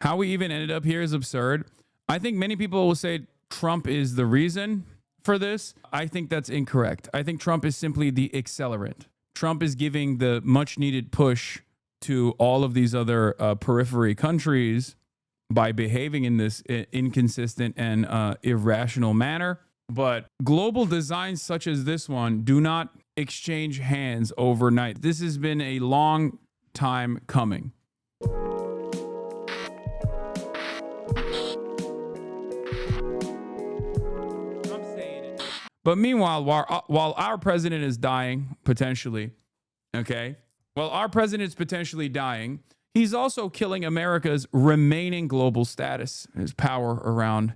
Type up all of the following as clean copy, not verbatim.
How we even ended up here is absurd. I think many people will say Trump is the reason for this. I think that's incorrect. I think Trump is simply the accelerant. Trump is giving the much needed push to all of these other periphery countries by behaving in this inconsistent and irrational manner. But global designs such as this one do not exchange hands overnight. This has been a long time coming. But meanwhile, while our president is dying, potentially, okay, while our president is potentially dying, he's also killing America's remaining global status, his power around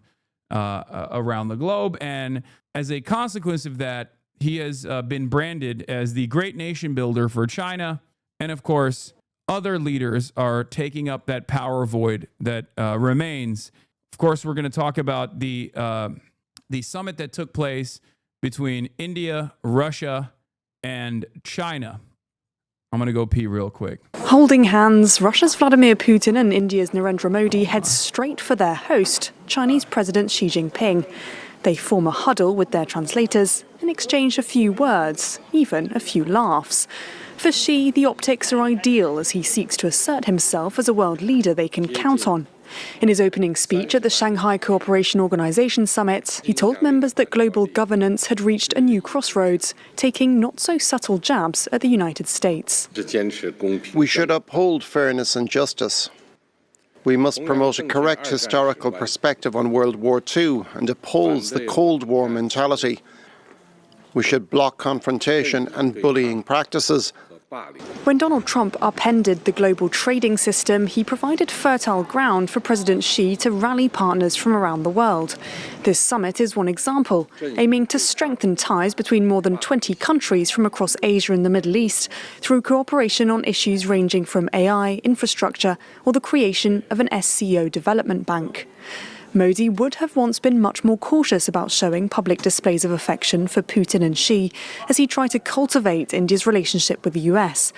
the globe. And as a consequence of that, he has been branded as the great nation builder for China. And of course, other leaders are taking up that power void that remains. Of course, we're going to talk about the summit that took place between India, Russia, and China. I'm going to go pee real quick. Holding hands, Russia's Vladimir Putin and India's Narendra Modi head straight for their host, Chinese President Xi Jinping. They form a huddle with their translators and exchange a few words, even a few laughs. For Xi, the optics are ideal as he seeks to assert himself as a world leader they can count on. In his opening speech at the Shanghai Cooperation Organization Summit, he told members that global governance had reached a new crossroads, taking not-so-subtle jabs at the United States. We should uphold fairness and justice. We must promote a correct historical perspective on World War II and oppose the Cold War mentality. We should block confrontation and bullying practices. When Donald Trump upended the global trading system, he provided fertile ground for President Xi to rally partners from around the world. This summit is one example, aiming to strengthen ties between more than 20 countries from across Asia and the Middle East through cooperation on issues ranging from AI, infrastructure, or the creation of an SCO development bank. Modi would have once been much more cautious about showing public displays of affection for Putin and Xi as he tried to cultivate India's relationship with the US.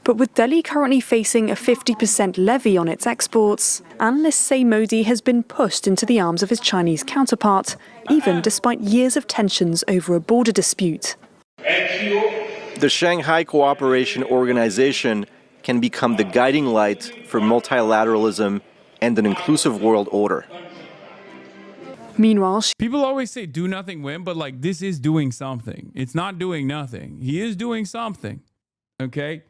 But with Delhi currently facing a 50% levy on its exports, analysts say Modi has been pushed into the arms of his Chinese counterpart, even despite years of tensions over a border dispute. The Shanghai Cooperation Organization can become the guiding light for multilateralism and an inclusive world order. Meanwhile, people always say do nothing win, but like this is doing something. It's not doing nothing. He is doing something. Okay.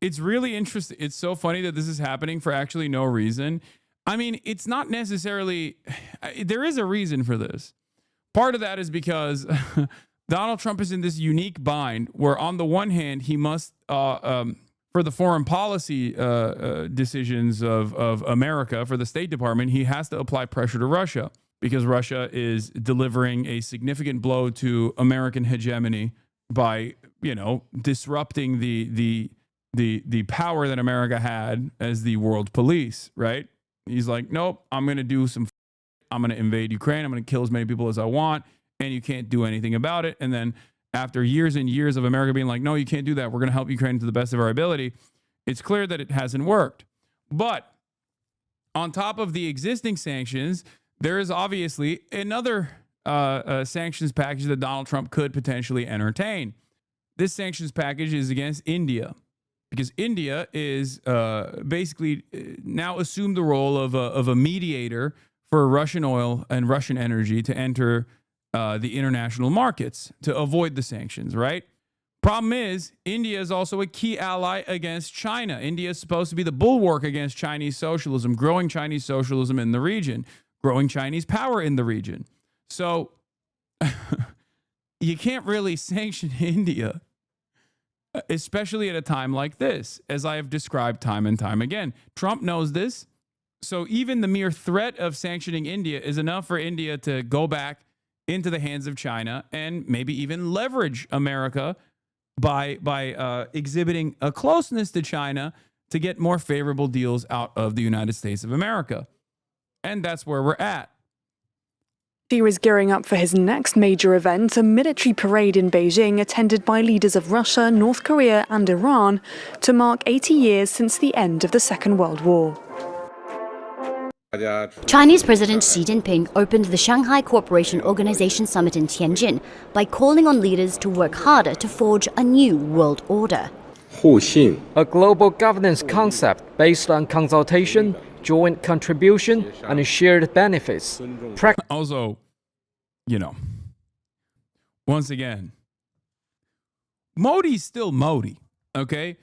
It's really interesting. It's so funny that this is happening for actually no reason. I mean, it's not necessarily, there is a reason for this. Part of that is because Donald Trump is in this unique bind where on the one hand, he must, for the foreign policy decisions of America, for the State Department, he has to apply pressure to Russia, because Russia is delivering a significant blow to American hegemony by, disrupting the power that America had as the world police, right? He's like, nope, I'm going to do I'm going to invade Ukraine. I'm going to kill as many people as I want, and you can't do anything about it. And then after years and years of America being like, no, you can't do that. We're going to help Ukraine to the best of our ability. It's clear that it hasn't worked. But on top of the existing sanctions, there is obviously another sanctions package that Donald Trump could potentially entertain. This sanctions package is against India, because India is basically now assumed the role of a mediator for Russian oil and Russian energy to enter the international markets to avoid the sanctions, right? Problem is, India is also a key ally against China. India is supposed to be the bulwark against Chinese socialism, growing Chinese socialism in the region, growing Chinese power in the region. So you can't really sanction India, especially at a time like this, as I have described time and time again. Trump knows this. So even the mere threat of sanctioning India is enough for India to go back into the hands of China and maybe even leverage America by exhibiting a closeness to China to get more favorable deals out of the United States of America. And that's where we're at. Xi is gearing up for his next major event, a military parade in Beijing attended by leaders of Russia, North Korea and Iran to mark 80 years since the end of the Second World War. Chinese President Xi Jinping opened the Shanghai Cooperation Organization Summit in Tianjin by calling on leaders to work harder to forge a new world order. A global governance concept based on consultation, joint contribution, and shared benefits. Also, once again, Modi's still Modi, okay?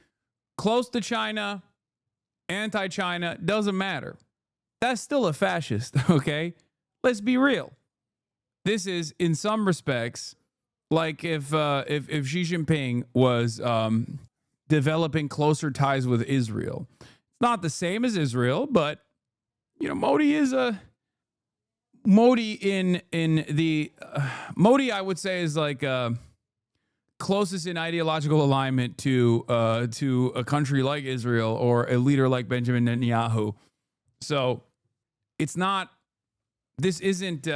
Close to China, anti-China, doesn't matter. That's still a fascist, okay? Let's be real. This is, in some respects, like if Xi Jinping was developing closer ties with Israel. It's not the same as Israel, but Modi is Modi I would say is like closest in ideological alignment to a country like Israel or a leader like Benjamin Netanyahu. So it's not. This isn't.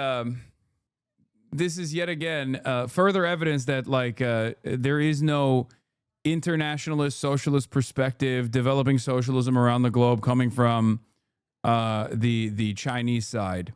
This is yet again further evidence that there is no internationalist socialist perspective developing socialism around the globe coming from the Chinese side.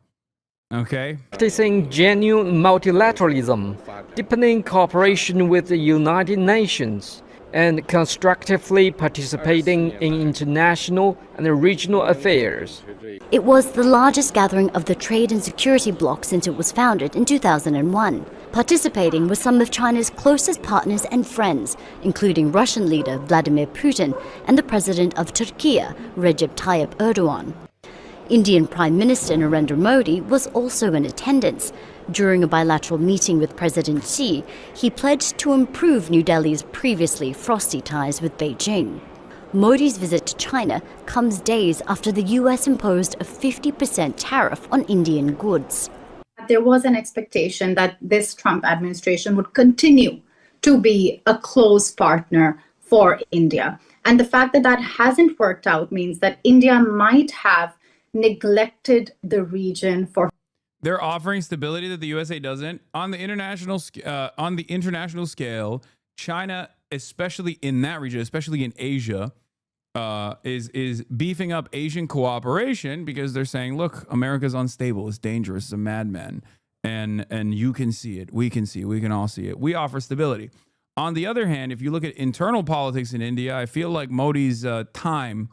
Okay. Practicing genuine multilateralism, deepening cooperation with the United Nations, and constructively participating in international and regional affairs. It was the largest gathering of the trade and security bloc since it was founded in 2001. Participating were some of China's closest partners and friends, including Russian leader Vladimir Putin and the president of Turkey, Recep Tayyip Erdogan. Indian Prime Minister Narendra Modi was also in attendance. During a bilateral meeting with President Xi, he pledged to improve New Delhi's previously frosty ties with Beijing. Modi's visit to China comes days after the US imposed a 50% tariff on Indian goods. There was an expectation that this Trump administration would continue to be a close partner for India. And the fact that that hasn't worked out means that India might have neglected the region for. They're offering stability that the USA doesn't. On the international scale, China, especially in that region, especially in Asia, is beefing up Asian cooperation because they're saying, look, America's unstable, it's dangerous, it's a madman. And you can see it, we can see it, we can all see it. We offer stability. On the other hand, if you look at internal politics in India, I feel like Modi's time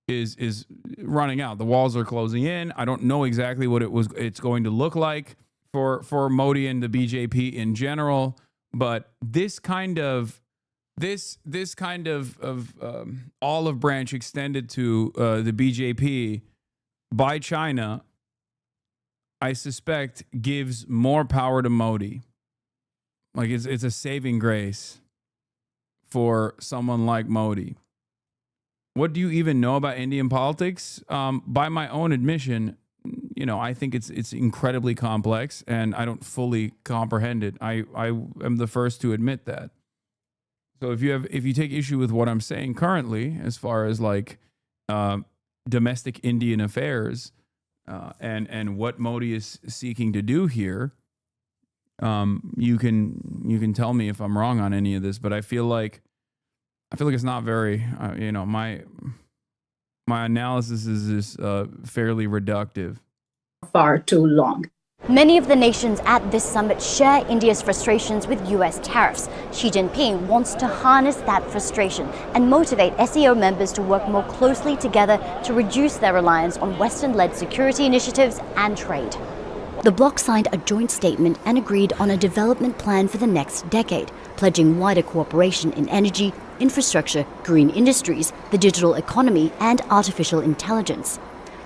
is running out. The walls are closing in. I don't know exactly what it's going to look like for Modi and the BJP in general, but this kind of olive branch extended to the BJP by China, I suspect, gives more power to Modi. Like it's a saving grace for someone like Modi. What do you even know about Indian politics? By my own admission, I think it's incredibly complex, and I don't fully comprehend it. I am the first to admit that. So if you take issue with what I'm saying currently, as far as domestic Indian affairs, and what Modi is seeking to do here, you can tell me if I'm wrong on any of this, but I feel like it's not very, my analysis is fairly reductive. Far too long. Many of the nations at this summit share India's frustrations with US tariffs. Xi Jinping wants to harness that frustration and motivate SCO members to work more closely together to reduce their reliance on Western-led security initiatives and trade. The bloc signed a joint statement and agreed on a development plan for the next decade, pledging wider cooperation in energy, infrastructure, green industries, the digital economy, and artificial intelligence.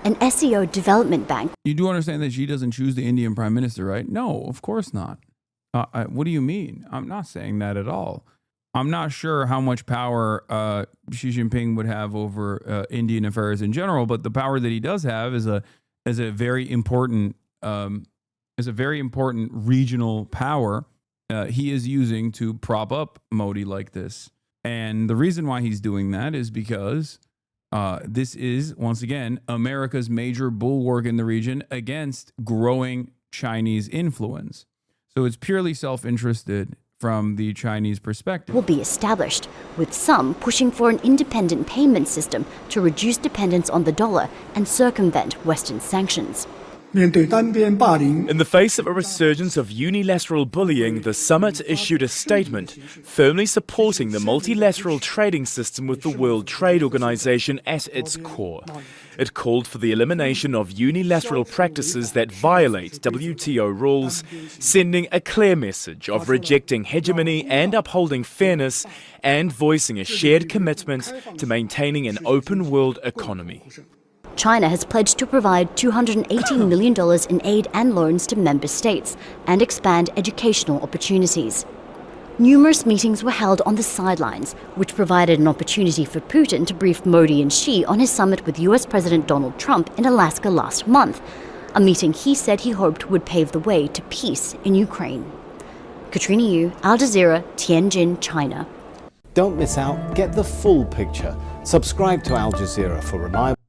An SCO development bank. You do understand that Xi doesn't choose the Indian prime minister, right? No, of course not. What do you mean? I'm not saying that at all. I'm not sure how much power Xi Jinping would have over Indian affairs in general, but the power that he does have is a very important regional power he is using to prop up Modi like this. And the reason why he's doing that is because this is, once again, America's major bulwark in the region against growing Chinese influence. So it's purely self-interested from the Chinese perspective. Will be established, with some pushing for an independent payment system to reduce dependence on the dollar and circumvent Western sanctions. In the face of a resurgence of unilateral bullying, the summit issued a statement firmly supporting the multilateral trading system with the World Trade Organization at its core. It called for the elimination of unilateral practices that violate WTO rules, sending a clear message of rejecting hegemony and upholding fairness, and voicing a shared commitment to maintaining an open world economy. China has pledged to provide $218 million in aid and loans to member states and expand educational opportunities. Numerous meetings were held on the sidelines, which provided an opportunity for Putin to brief Modi and Xi on his summit with US President Donald Trump in Alaska last month, a meeting he said he hoped would pave the way to peace in Ukraine. Katrina Yu, Al Jazeera, Tianjin, China. Don't miss out. Get the full picture. Subscribe to Al Jazeera for reliable.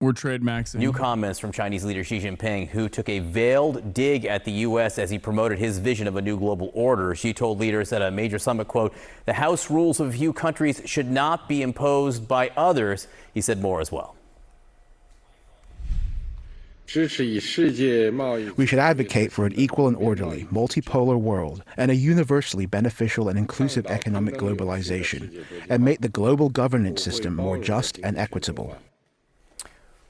We're trade maxing. New comments from Chinese leader Xi Jinping, who took a veiled dig at the U.S. as he promoted his vision of a new global order. Xi told leaders at a major summit, quote, "The house rules of a few countries should not be imposed by others." He said more as well. We should advocate for an equal and orderly, multipolar world and a universally beneficial and inclusive economic globalization, and make the global governance system more just and equitable.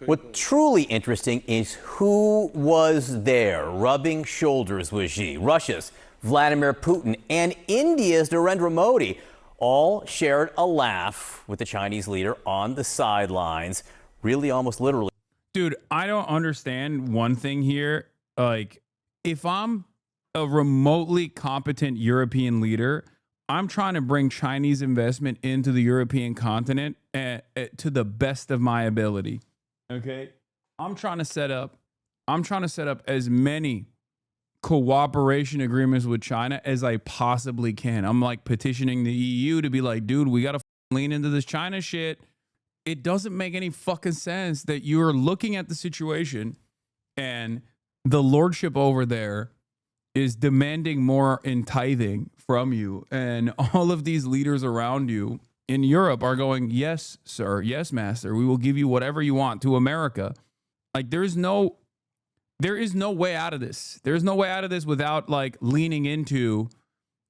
What truly interesting is who was there rubbing shoulders with Xi. Russia's Vladimir Putin and India's Narendra Modi all shared a laugh with the Chinese leader on the sidelines, really almost literally. Dude, I don't understand one thing here. Like, if I'm a remotely competent European leader, I'm trying to bring Chinese investment into the European continent to the best of my ability. Okay, I'm trying to set up as many cooperation agreements with China as I possibly can. I'm like petitioning the EU to be like, dude, we got to lean into this China shit. It doesn't make any fucking sense that you're looking at the situation and the lordship over there is demanding more in tithing from you, and all of these leaders around you in Europe are going, yes, sir. Yes, master. We will give you whatever you want to America. Like, there is no way out of this. There's no way out of this without like leaning into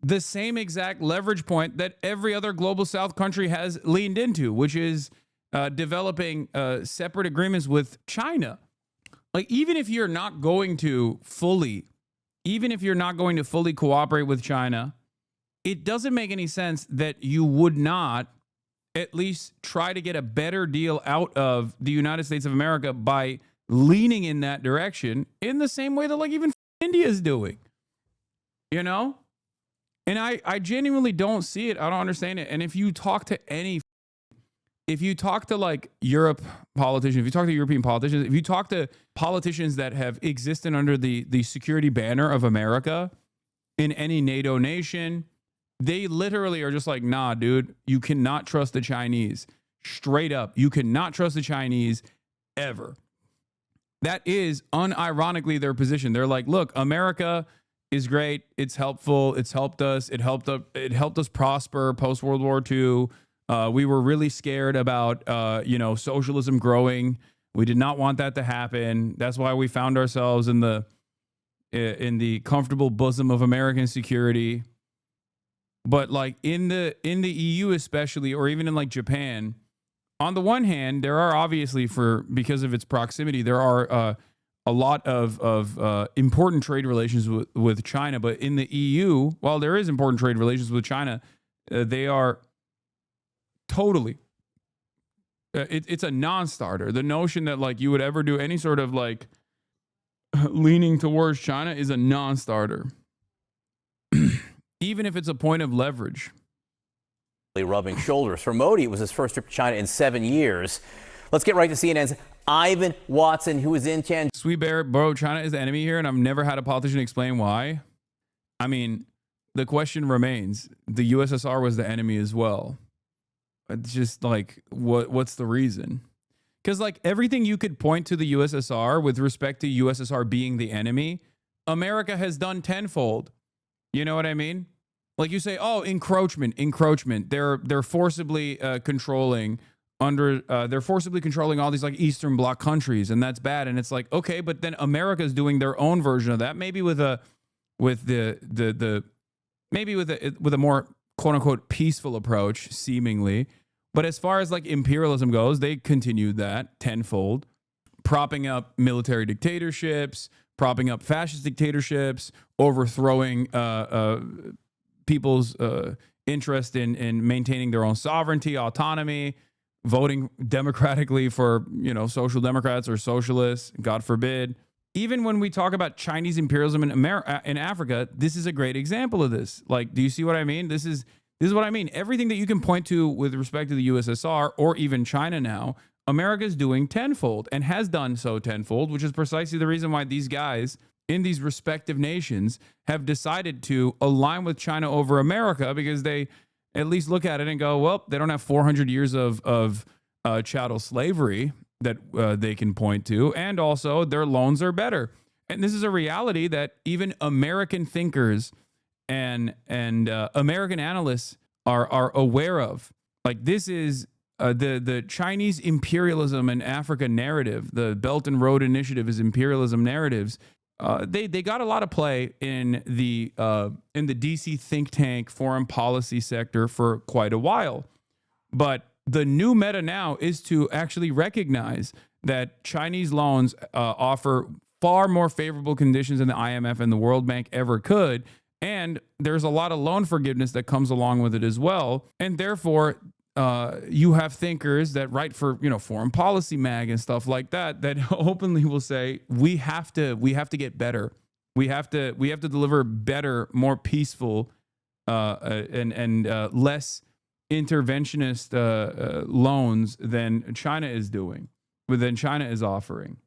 the same exact leverage point that every other global South country has leaned into, which is developing separate agreements with China. Like, even if you're not going to fully cooperate with China, it doesn't make any sense that you would not at least try to get a better deal out of the United States of America by leaning in that direction in the same way that like even India is doing, you know? And I genuinely don't see it. I don't understand it. And if you talk to like Europe politicians, if you talk to European politicians, if you talk to politicians that have existed under the security banner of America in any NATO nation, they literally are just like, nah, dude, you cannot trust the Chinese. Straight up. You cannot trust the Chinese ever. That is unironically their position. They're like, look, America is great. It's helpful. It's helped us. It helped us prosper post World War II. We were really scared about, socialism growing. We did not want that to happen. That's why we found ourselves in the comfortable bosom of American security. But like in the EU especially, or even in like Japan, on the one hand, there are obviously because of its proximity, there are a lot of important trade relations with China. But in the EU, while there is important trade relations with China, they are totally, it's a non-starter. The notion that like you would ever do any sort of like leaning towards China is a non-starter. Even if it's a point of leverage. Rubbing shoulders. For Modi, it was his first trip to China in 7 years. Let's get right to CNN's Ivan Watson, who is in Tianjin. Sweet Bear, bro, China is the enemy here, and I've never had a politician explain why. I mean, the question remains, the USSR was the enemy as well. It's just like, what's the reason? Because like everything you could point to the USSR with respect to USSR being the enemy, America has done tenfold. You know what I mean? Like you say, oh, encroachment. They're forcibly controlling they're forcibly controlling all these like Eastern Bloc countries, and that's bad. And it's like, okay, but then America's doing their own version of that, maybe with a more quote unquote peaceful approach, seemingly. But as far as like imperialism goes, they continued that tenfold, propping up military dictatorships, propping up fascist dictatorships, overthrowing people's interest in maintaining their own sovereignty, autonomy, voting democratically for, social democrats or socialists, God forbid. Even when we talk about Chinese imperialism in Africa, this is a great example of this. Like, do you see what I mean? This is what I mean. Everything that you can point to with respect to the USSR or even China now, America's doing tenfold and has done so tenfold, which is precisely the reason why these guys in these respective nations have decided to align with China over America, because they at least look at it and go, well, they don't have 400 years of chattel slavery that they can point to, and also their loans are better. And this is a reality that even American thinkers and American analysts are aware of. Like, this is the Chinese imperialism and Africa narrative. The Belt and Road Initiative is imperialism narratives. They got a lot of play in the DC think tank foreign policy sector for quite a while. But the new meta now is to actually recognize that Chinese loans offer far more favorable conditions than the IMF and the World Bank ever could. And there's a lot of loan forgiveness that comes along with it as well. And therefore, you have thinkers that write for, Foreign Policy Mag and stuff like that openly will say, we have to get better. We have to deliver better, more peaceful, and less interventionist loans than China is doing, than China is offering.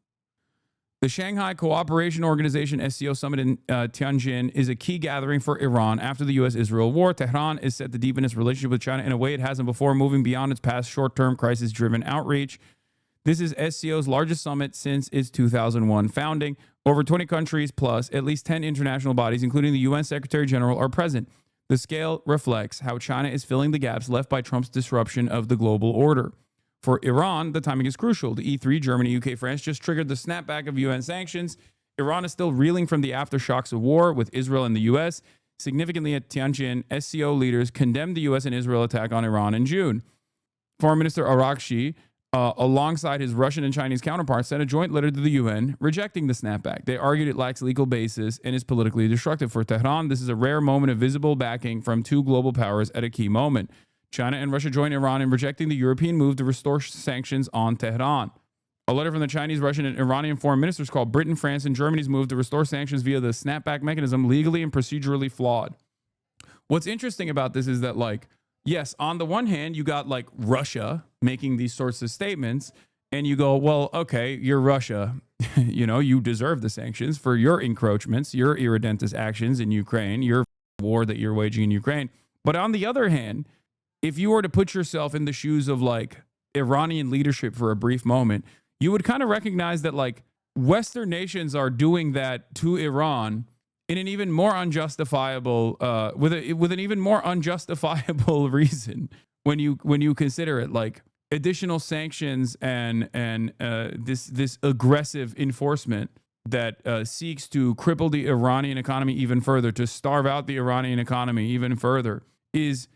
The Shanghai Cooperation Organization SCO summit in Tianjin is a key gathering for Iran after the U.S.-Israel war. Tehran is set to deepen its relationship with China in a way it hasn't before, moving beyond its past short-term crisis-driven outreach. This is SCO's largest summit since its 2001 founding. Over 20 countries plus at least 10 international bodies, including the UN Secretary General, are present. The scale reflects how China is filling the gaps left by Trump's disruption of the global order. For Iran, the timing is crucial. The E3, Germany, UK, France just triggered the snapback of UN sanctions. Iran is still reeling from the aftershocks of war with Israel and the US. Significantly at Tianjin, SCO leaders condemned the US and Israel attack on Iran in June. Foreign Minister Arakshi, alongside his Russian and Chinese counterparts, sent a joint letter to the UN rejecting the snapback. They argued it lacks legal basis and is politically destructive. For Tehran, this is a rare moment of visible backing from two global powers at a key moment. China and Russia join Iran in rejecting the European move to restore sanctions on Tehran. A letter from the Chinese, Russian, and Iranian foreign ministers called Britain, France, and Germany's move to restore sanctions via the snapback mechanism legally and procedurally flawed. What's interesting about this is that, like, yes, on the one hand, you got like Russia making these sorts of statements, and you go, well, okay, you're Russia. You deserve the sanctions for your encroachments, your irredentist actions in Ukraine, your war that you're waging in Ukraine. But on the other hand, if you were to put yourself in the shoes of like Iranian leadership for a brief moment, you would kind of recognize that like Western nations are doing that to Iran in an even more unjustifiable, with an even more unjustifiable reason when you consider it, like additional sanctions and this aggressive enforcement that seeks to cripple the Iranian economy even further, to starve out the Iranian economy even further, is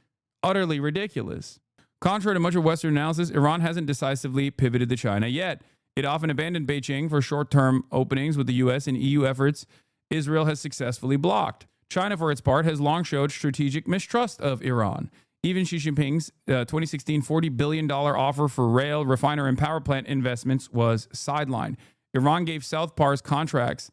utterly ridiculous. Contrary to much of Western analysis, Iran hasn't decisively pivoted to China yet. It often abandoned Beijing for short-term openings with the U.S. and EU efforts Israel has successfully blocked. China, for its part, has long showed strategic mistrust of Iran. Even Xi Jinping's 2016 $40 billion offer for rail, refiner, and power plant investments was sidelined. Iran gave South Pars contracts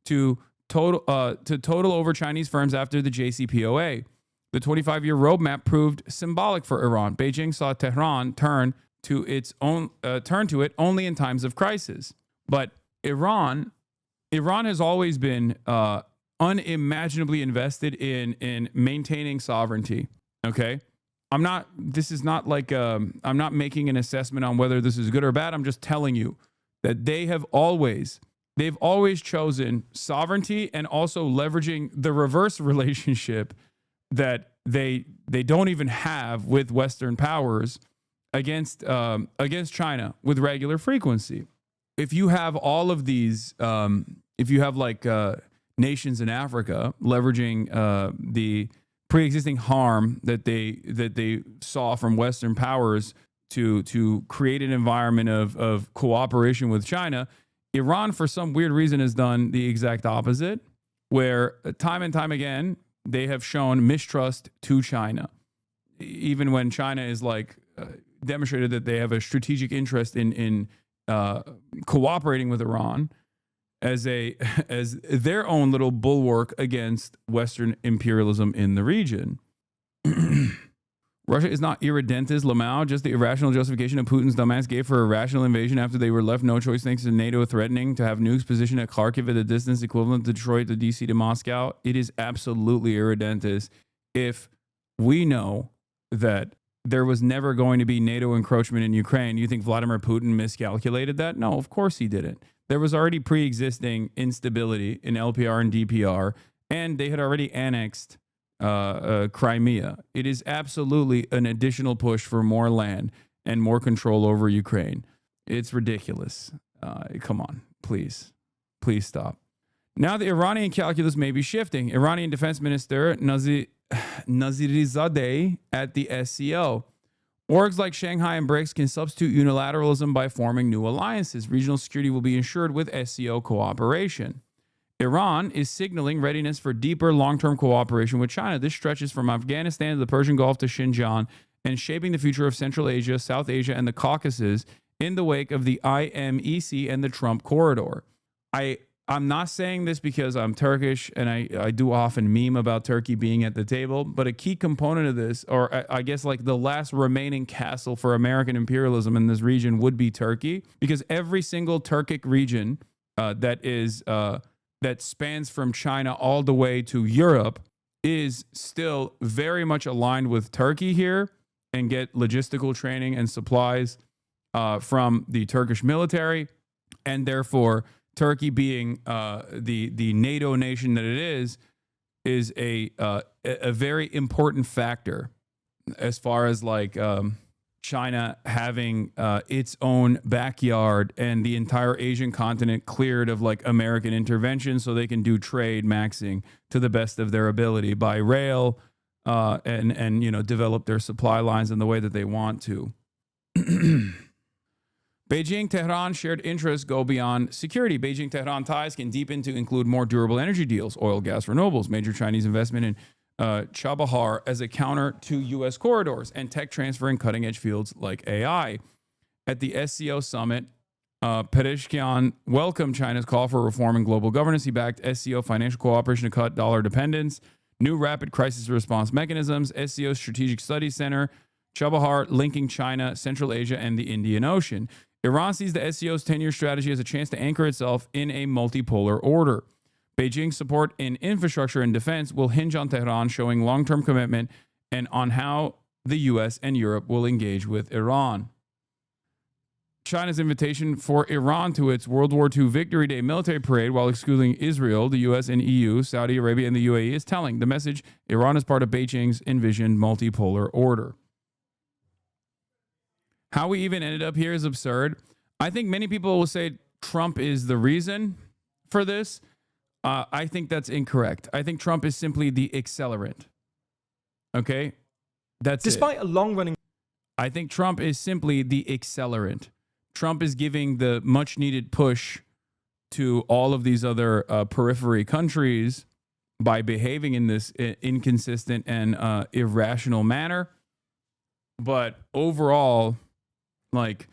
to total over Chinese firms after the JCPOA. The 25-year roadmap proved symbolic for Iran. Beijing saw Tehran turn to it only in times of crisis. But Iran has always been unimaginably invested in maintaining sovereignty. Okay, I'm not making an assessment on whether this is good or bad. I'm just telling you that they've always chosen sovereignty and also leveraging the reverse relationship that they don't even have with Western powers against China with regular frequency. If you have all of these, if you have like nations in Africa leveraging the pre-existing harm that they saw from Western powers to create an environment of cooperation with China, Iran, for some weird reason, has done the exact opposite, where time and time again, they have shown mistrust to China, even when China is like demonstrated that they have a strategic interest in cooperating with Iran as their own little bulwark against Western imperialism in the region. Russia is not irredentis Lamau, just the irrational justification of Putin's dumbass gave for a rational invasion after they were left no choice thanks to NATO threatening to have nukes positioned at Kharkiv at a distance equivalent to Detroit to DC to Moscow. It is absolutely irredentis if we know that there was never going to be NATO encroachment in Ukraine. You think Vladimir Putin miscalculated that? No, of course he didn't. There was already pre-existing instability in LPR and DPR, and they had already annexed Crimea. It is absolutely an additional push for more land and more control over Ukraine. It's ridiculous. Come on, please stop. Now the Iranian calculus may be shifting. Iranian Defense Minister Nazirizadeh at the SCO. Orgs like Shanghai and BRICS can substitute unilateralism by forming new alliances. Regional security will be ensured with SCO cooperation. Iran is signaling readiness for deeper long-term cooperation with China. This stretches from Afghanistan to the Persian Gulf to Xinjiang and shaping the future of Central Asia, South Asia, and the Caucasus in the wake of the IMEC and the Trump corridor. I'm not saying this because I'm Turkish and I do often meme about Turkey being at the table, but a key component of this, or I guess like the last remaining castle for American imperialism in this region would be Turkey, because every single Turkic region that spans from China all the way to Europe is still very much aligned with Turkey here and get logistical training and supplies from the Turkish military. And therefore, Turkey being the NATO nation that it is a very important factor as far as like China having its own backyard and the entire Asian continent cleared of like American intervention so they can do trade maxing to the best of their ability by rail and you know, develop their supply lines in the way that they want to. Beijing-Tehran shared interests go beyond security. Beijing-Tehran ties can deepen to include more durable energy deals, oil, gas, renewables, major Chinese investment in Chabahar as a counter to U.S. corridors, and tech transfer in cutting-edge fields like AI. At the SCO summit, Pezeshkian welcomed China's call for reforming global governance. He backed SCO financial cooperation to cut dollar dependence, new rapid crisis response mechanisms, SCO Strategic Studies Center, Chabahar linking China, Central Asia, and the Indian Ocean. Iran sees the SCO's 10-year strategy as a chance to anchor itself in a multipolar order. Beijing's support in infrastructure and defense will hinge on Tehran showing long-term commitment and on how the U.S. and Europe will engage with Iran. China's invitation for Iran to its World War II Victory Day military parade while excluding Israel, the U.S. and EU, Saudi Arabia, and the UAE is telling. The message, Iran is part of Beijing's envisioned multipolar order. How we even ended up here is absurd. I think many people will say Trump is the reason for this. I think that's incorrect. I think Trump is simply the accelerant. Okay? That's Despite it. a long-running... I think Trump is simply the accelerant. Trump is giving the much-needed push to all of these other periphery countries by behaving in this inconsistent and irrational manner. But overall, like,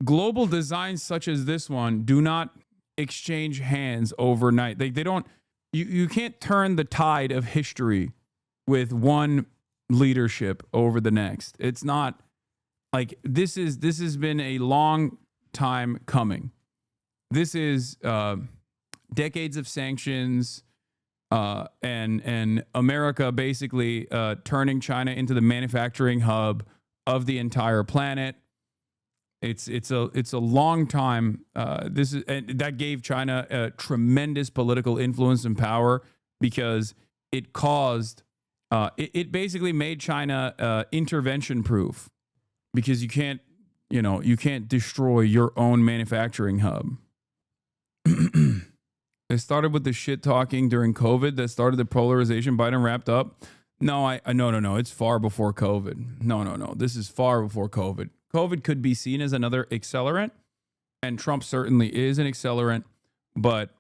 global designs such as this one do not exchange hands overnight. They don't, you can't turn the tide of history with one leadership over the next. It's not like this has been a long time coming. This is decades of sanctions and America basically turning China into the manufacturing hub of the entire planet. It's a long time. That gave China a tremendous political influence and power because it caused it basically made China intervention proof because you can't destroy your own manufacturing hub. It started with the shit talking during COVID that started the polarization. Biden wrapped up. No. It's far before COVID. No. This is far before COVID. COVID could be seen as another accelerant, and Trump certainly is an accelerant. But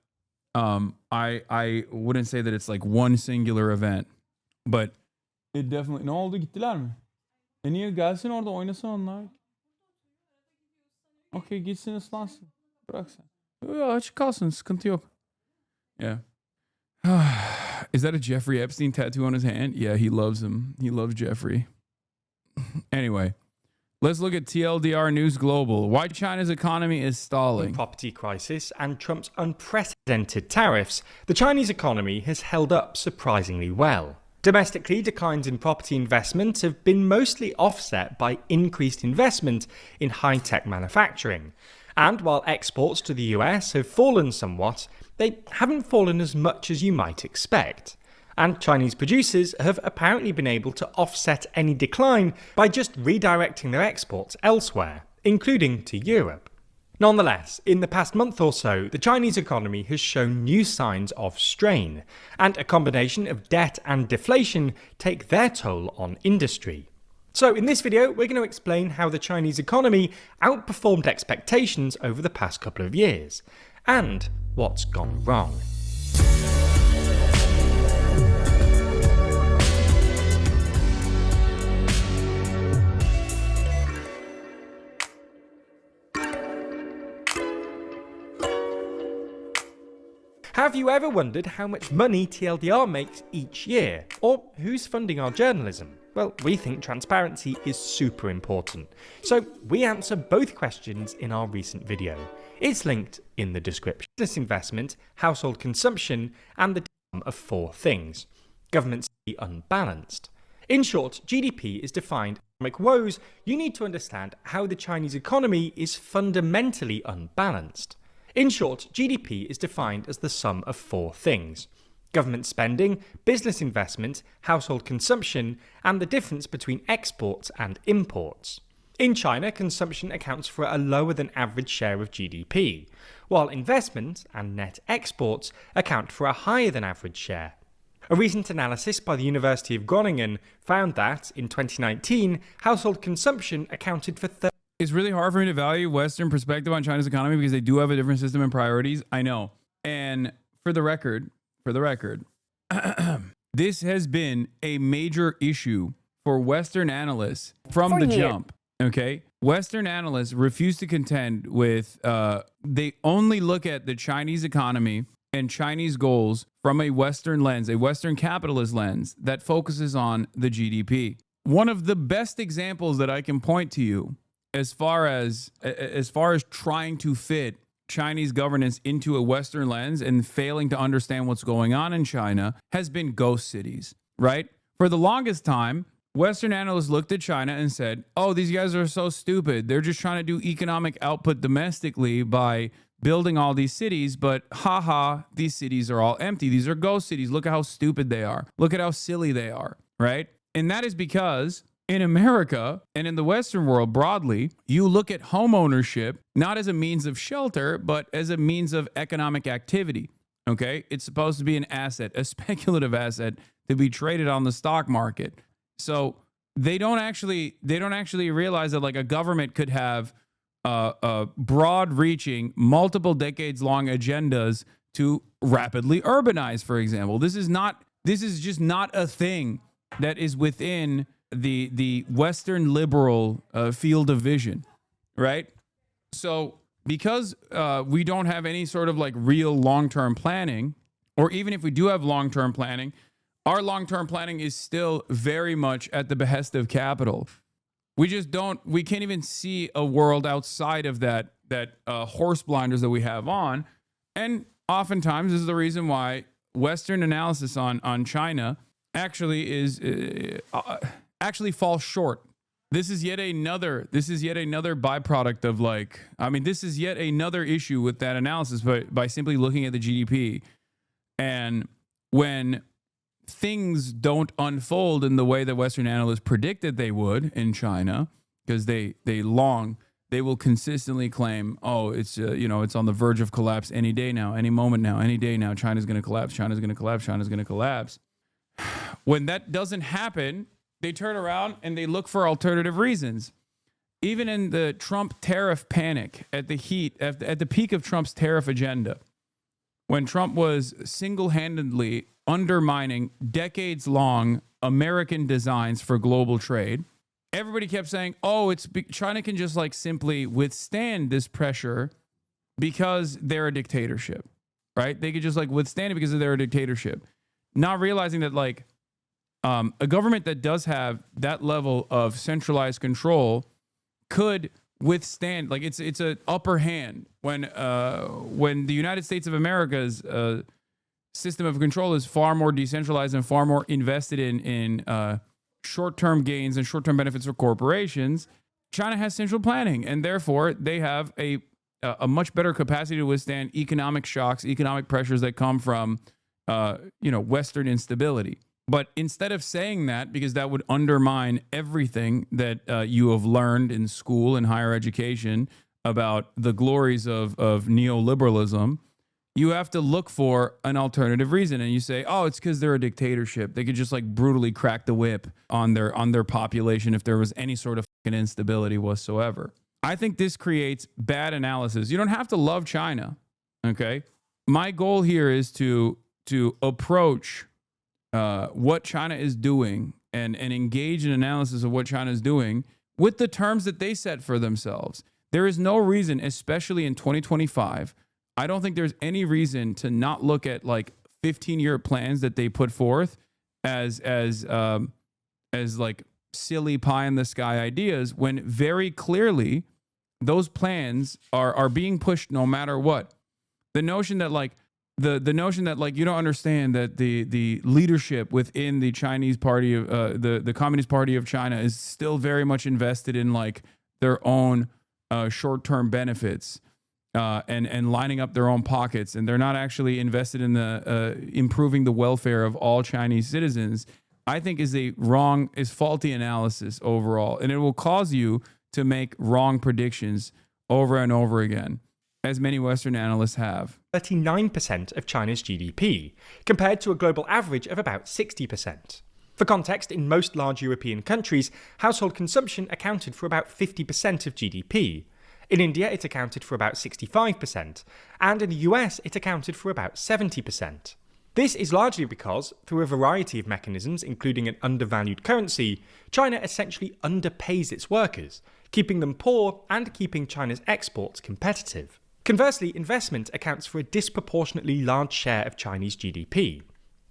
I wouldn't say that it's like one singular event. But it definitely... Ne oldu, gittiler mi? Niye gelsin orada oynasın onlar? Okay, gitsin ıslansın. Bırak sen. Açık kalsın, sıkıntı yok. Yeah. Is that a Jeffrey Epstein tattoo on his hand? Yeah, he loves him. He loves Jeffrey. Anyway, let's look at TLDR News Global. Why China's economy is stalling. Property crisis and Trump's unprecedented tariffs, the Chinese economy has held up surprisingly well. Domestically, declines in property investment have been mostly offset by increased investment in high-tech manufacturing. And while exports to the US have fallen somewhat, they haven't fallen as much as you might expect. And Chinese producers have apparently been able to offset any decline by just redirecting their exports elsewhere, including to Europe. Nonetheless, in the past month or so, the Chinese economy has shown new signs of strain, and a combination of debt and deflation take their toll on industry. So in this video, we're going to explain how the Chinese economy outperformed expectations over the past couple of years, and what's gone wrong. Have you ever wondered how much money TLDR makes each year? Or who's funding our journalism? Well, we think transparency is super important. So we answer both questions in our recent video. It's linked in the description. Business investment, household consumption, and the sum of four things. Governments be unbalanced. In short, GDP is defined as economic woes. You need to understand how the Chinese economy is fundamentally unbalanced. In short, GDP is defined as the sum of four things: government spending, business investment, household consumption, and the difference between exports and imports. In China, consumption accounts for a lower than average share of GDP, while investment and net exports account for a higher than average share. A recent analysis by the University of Groningen found that, in 2019, household consumption accounted for It's really hard for me to value Western perspective on China's economy because they do have a different system and priorities. I know. And for the record, this has been a major issue for Western analysts from the jump. Okay? Western analysts refuse to contend with, they only look at the Chinese economy and Chinese goals from a Western lens, a Western capitalist lens that focuses on the GDP. One of the best examples that I can point to you as far as trying to fit Chinese governance into a Western lens and failing to understand what's going on in China has been ghost cities, right? For the longest time, Western analysts looked at China and said, oh, these guys are so stupid. They're just trying to do economic output domestically by building all these cities, but haha, these cities are all empty. These are ghost cities. Look at how stupid they are. Look at how silly they are, right? And that is because in America and in the Western world broadly, you look at home ownership not as a means of shelter, but as a means of economic activity. Okay? It's supposed to be an asset, a speculative asset to be traded on the stock market. So they don't actually realize that like a government could have broad-reaching, multiple decades-long agendas to rapidly urbanize, for example. This is just not a thing that is within the Western liberal field of vision, right? So because we don't have any sort of like real long-term planning, or even if we do have long-term planning, our long-term planning is still very much at the behest of capital. We can't even see a world outside of that horse blinders that we have on. And oftentimes this is the reason why Western analysis on China actually falls short. This is yet another byproduct of this is yet another issue with that analysis by simply looking at the GDP. And when things don't unfold in the way that Western analysts predicted they would in China, because they will consistently claim, oh, it's it's on the verge of collapse any day now, any moment now, any day now. China's going to collapse. China's going to collapse. China's going to collapse. When that doesn't happen, they turn around and they look for alternative reasons. Even in the Trump tariff panic, at the peak of Trump's tariff agenda, when Trump was single-handedly undermining decades-long American designs for global trade, everybody kept saying, oh, China can just like simply withstand this pressure because they're a dictatorship, right? They could just like withstand it because they're a dictatorship. Not realizing that like a government that does have that level of centralized control could withstand, like it's an upper hand when the United States of America's system of control is far more decentralized and far more invested in short-term gains and short-term benefits for corporations. China has central planning, and therefore they have a much better capacity to withstand economic shocks, economic pressures that come from Western instability. But instead of saying that, because that would undermine everything that you have learned in school and higher education about the glories of neoliberalism, you have to look for an alternative reason. And you say, oh, it's because they're a dictatorship. They could just like brutally crack the whip on their population if there was any sort of fucking instability whatsoever. I think this creates bad analysis. You don't have to love China, okay? My goal here is to approach what China is doing and engage in analysis of what China is doing with the terms that they set for themselves. There is no reason, especially in 2025, I don't think there's any reason to not look at like 15-year plans that they put forth as like silly pie in the sky ideas, when very clearly those plans are being pushed no matter what. The notion that like the notion that like you don't understand that the leadership within the Chinese party of the Communist Party of China is still very much invested in like their own short-term benefits and lining up their own pockets, and they're not actually invested in the improving the welfare of all Chinese citizens, I think is faulty analysis overall, and it will cause you to make wrong predictions over and over again, as many Western analysts have. 39% of China's GDP, compared to a global average of about 60%. For context, in most large European countries, household consumption accounted for about 50% of GDP. In India, it accounted for about 65%, and in the US, it accounted for about 70%. This is largely because, through a variety of mechanisms, including an undervalued currency, China essentially underpays its workers, keeping them poor and keeping China's exports competitive. Conversely, investment accounts for a disproportionately large share of Chinese GDP.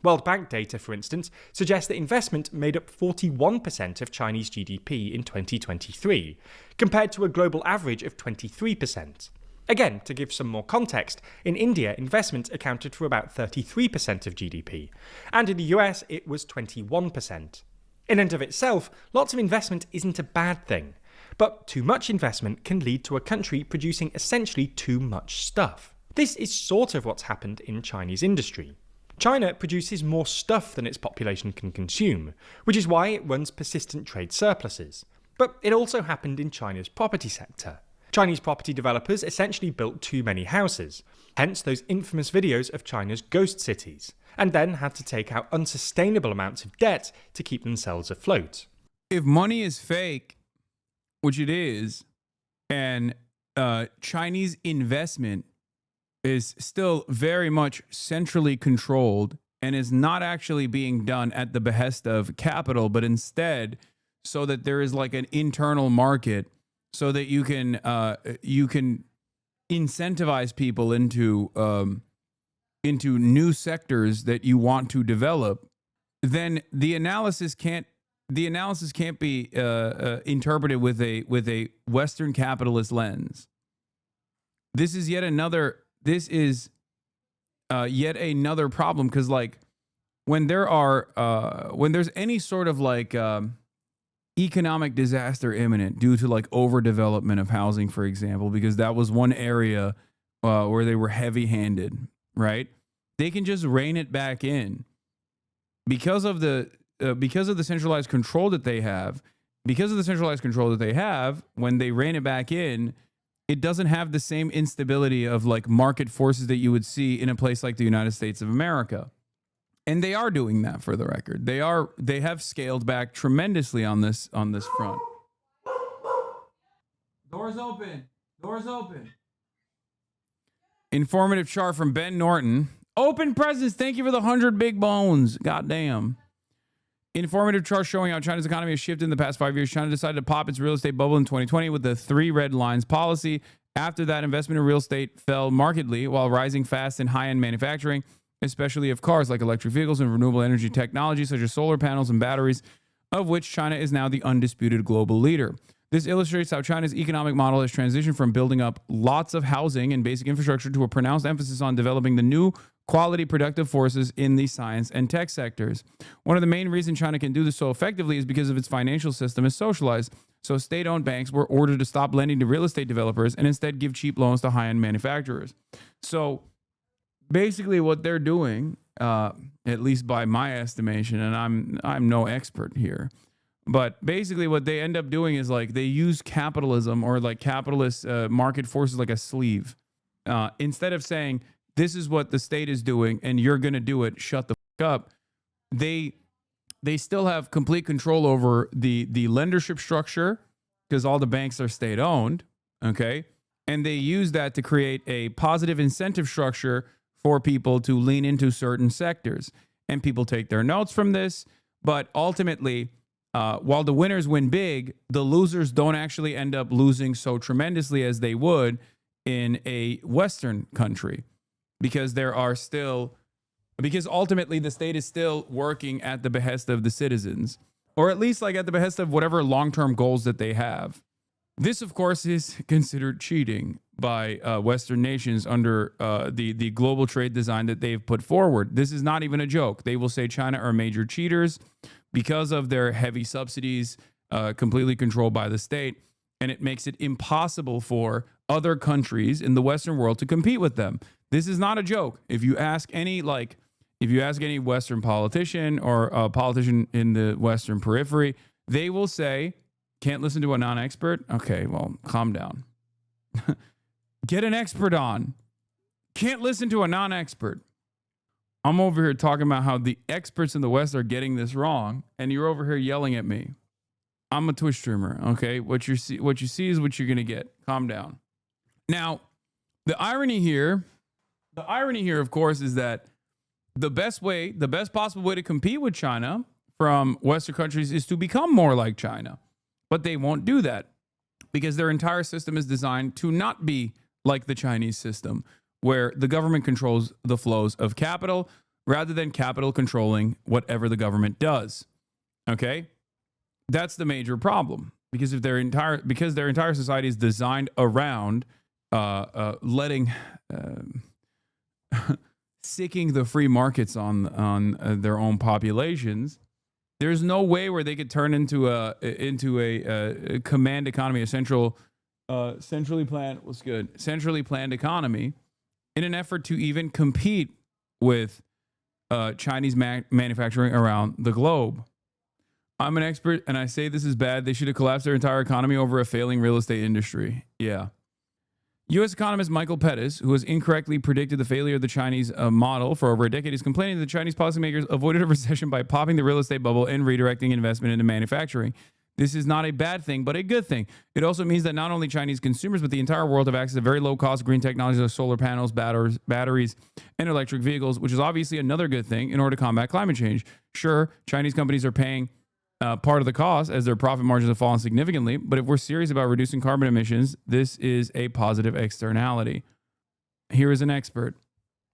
World Bank data, for instance, suggests that investment made up 41% of Chinese GDP in 2023, compared to a global average of 23%. Again, to give some more context, in India, investment accounted for about 33% of GDP, and in the US, it was 21%. In and of itself, lots of investment isn't a bad thing, but too much investment can lead to a country producing essentially too much stuff. This is sort of what's happened in Chinese industry. China produces more stuff than its population can consume, which is why it runs persistent trade surpluses. But it also happened in China's property sector. Chinese property developers essentially built too many houses, hence those infamous videos of China's ghost cities, and then had to take out unsustainable amounts of debt to keep themselves afloat. If money is fake, which it is, and Chinese investment is still very much centrally controlled and is not actually being done at the behest of capital, but instead so that there is like an internal market so that you can incentivize people into new sectors that you want to develop, then the analysis can't be interpreted with a Western capitalist lens. This is yet another problem, because like when there's any sort of like economic disaster imminent due to like overdevelopment of housing, for example, because that was one area where they were heavy-handed, right? They can just rein it back in. because of the centralized control that they have, when they rein it back in, it doesn't have the same instability of like market forces that you would see in a place like the United States of America. And they are doing that, for the record. They have scaled back tremendously on this front. Doors open. Doors open. Informative chart from Ben Norton. Open presents. Thank you for the 100 big bones. Goddamn. Informative chart showing how China's economy has shifted in the past 5 years. China decided to pop its real estate bubble in 2020 with the 3 red lines policy. After that, investment in real estate fell markedly while rising fast in high-end manufacturing, especially of cars like electric vehicles and renewable energy technology such as solar panels and batteries, of which China is now the undisputed global leader. This illustrates how China's economic model has transitioned from building up lots of housing and basic infrastructure to a pronounced emphasis on developing the new quality productive forces in the science and tech sectors. One of the main reasons China can do this so effectively is because of its financial system is socialized. So state-owned banks were ordered to stop lending to real estate developers and instead give cheap loans to high-end manufacturers. So basically what they're doing, at least by my estimation, and I'm no expert here, but basically what they end up doing is like they use capitalism or like capitalist market forces like a sleeve. Instead of saying, this is what the state is doing and you're going to do it, shut the fuck up, they still have complete control over the lendership structure because all the banks are state-owned, okay? And they use that to create a positive incentive structure for people to lean into certain sectors. And people take their notes from this, but ultimately, while the winners win big, the losers don't actually end up losing so tremendously as they would in a Western country. Because ultimately the state is still working at the behest of the citizens, or at least like at the behest of whatever long-term goals that they have. This, of course, is considered cheating by Western nations under the global trade design that they've put forward. This is not even a joke. They will say China are major cheaters because of their heavy subsidies, completely controlled by the state, and it makes it impossible for other countries in the Western world to compete with them. This is not a joke. If you ask any Western politician or a politician in the Western periphery, they will say, can't listen to a non-expert? Okay, well, calm down. Get an expert on. Can't listen to a non-expert. I'm over here talking about how the experts in the West are getting this wrong, and you're over here yelling at me. I'm a Twitch streamer, okay? What you see is what you're going to get. Calm down. Now, the irony here, of course, is that the best possible way to compete with China from Western countries is to become more like China. But they won't do that because their entire system is designed to not be like the Chinese system, where the government controls the flows of capital rather than capital controlling whatever the government does. Okay? That's the major problem, because if their entire society is designed around sicking the free markets on their own populations, there's no way where they could turn into a command economy, a centrally planned economy, in an effort to even compete with Chinese manufacturing around the globe. I'm an expert, and I say this is bad. They should have collapsed their entire economy over a failing real estate industry. Yeah. U.S. economist Michael Pettis, who has incorrectly predicted the failure of the Chinese model for over a decade, is complaining that the Chinese policymakers avoided a recession by popping the real estate bubble and redirecting investment into manufacturing. This is not a bad thing, but a good thing. It also means that not only Chinese consumers, but the entire world have access to very low-cost green technologies like solar panels, batteries, and electric vehicles, which is obviously another good thing in order to combat climate change. Sure, Chinese companies are paying part of the cost as their profit margins have fallen significantly, but if we're serious about reducing carbon emissions, this is a positive externality. Here is an expert.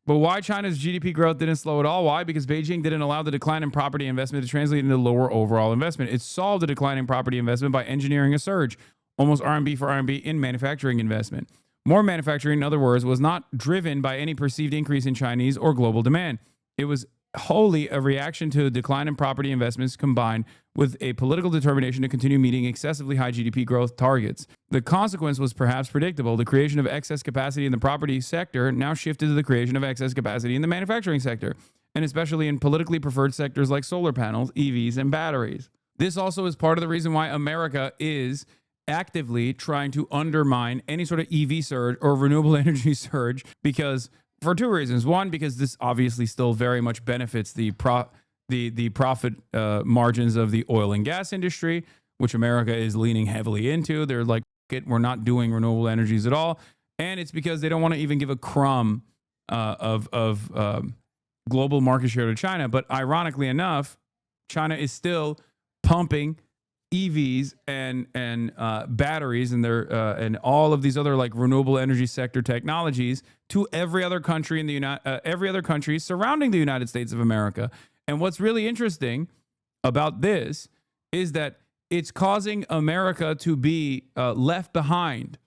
But why China's GDP growth didn't slow at all? Why? Because Beijing didn't allow the decline in property investment to translate into lower overall investment. It solved the decline in property investment by engineering a surge, almost RMB for RMB, in manufacturing investment. More manufacturing, in other words, was not driven by any perceived increase in Chinese or global demand. It was wholly a reaction to a decline in property investments combined with a political determination to continue meeting excessively high GDP growth targets. The consequence was perhaps predictable. The creation of excess capacity in the property sector now shifted to the creation of excess capacity in the manufacturing sector. and especially in politically preferred sectors like solar panels, EVs, and batteries. This also is part of the reason why America is actively trying to undermine any sort of EV surge or renewable energy surge, because for two reasons. One, because this obviously still very much benefits the profit margins of the oil and gas industry, which America is leaning heavily into. They're like, we're not doing renewable energies at all. And it's because they don't want to even give a crumb of global market share to China. But ironically enough, China is still pumping EVs and batteries and and all of these other like renewable energy sector technologies to every other country in the every other country surrounding the United States of America. And what's really interesting about this is that it's causing America to be left behind.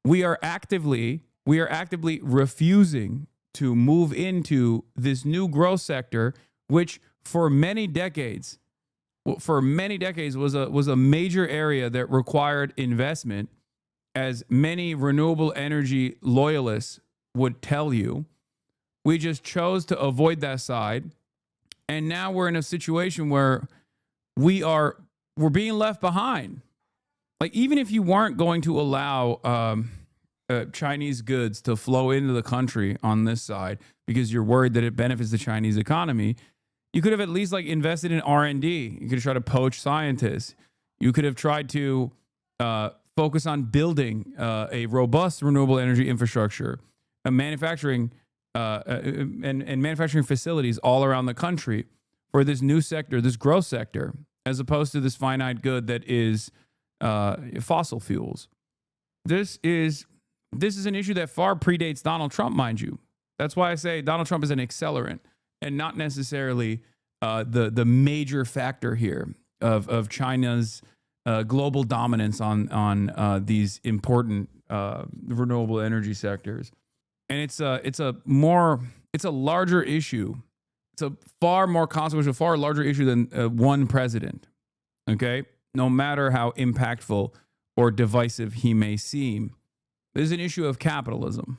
We are actively refusing to move into this new growth sector, which for many decades was a major area that required investment, as many renewable energy loyalists would tell you. We just chose to avoid that side, and now we're in a situation where we're being left behind. Like, even if you weren't going to allow Chinese goods to flow into the country on this side because you're worried that it benefits the Chinese economy, you could have at least like invested in R&D. You could have tried to poach scientists. You could have tried to focus on building a robust renewable energy infrastructure, a manufacturing and manufacturing facilities all around the country for this new sector, this growth sector, as opposed to this finite good that is fossil fuels. This is an issue that far predates Donald Trump, mind you. That's why I say Donald Trump is an accelerant and not necessarily the major factor here of China's global dominance on these important renewable energy sectors. And it's a larger issue. It's a far more consequential, far larger issue than one president. Okay, no matter how impactful or divisive he may seem, this is an issue of capitalism.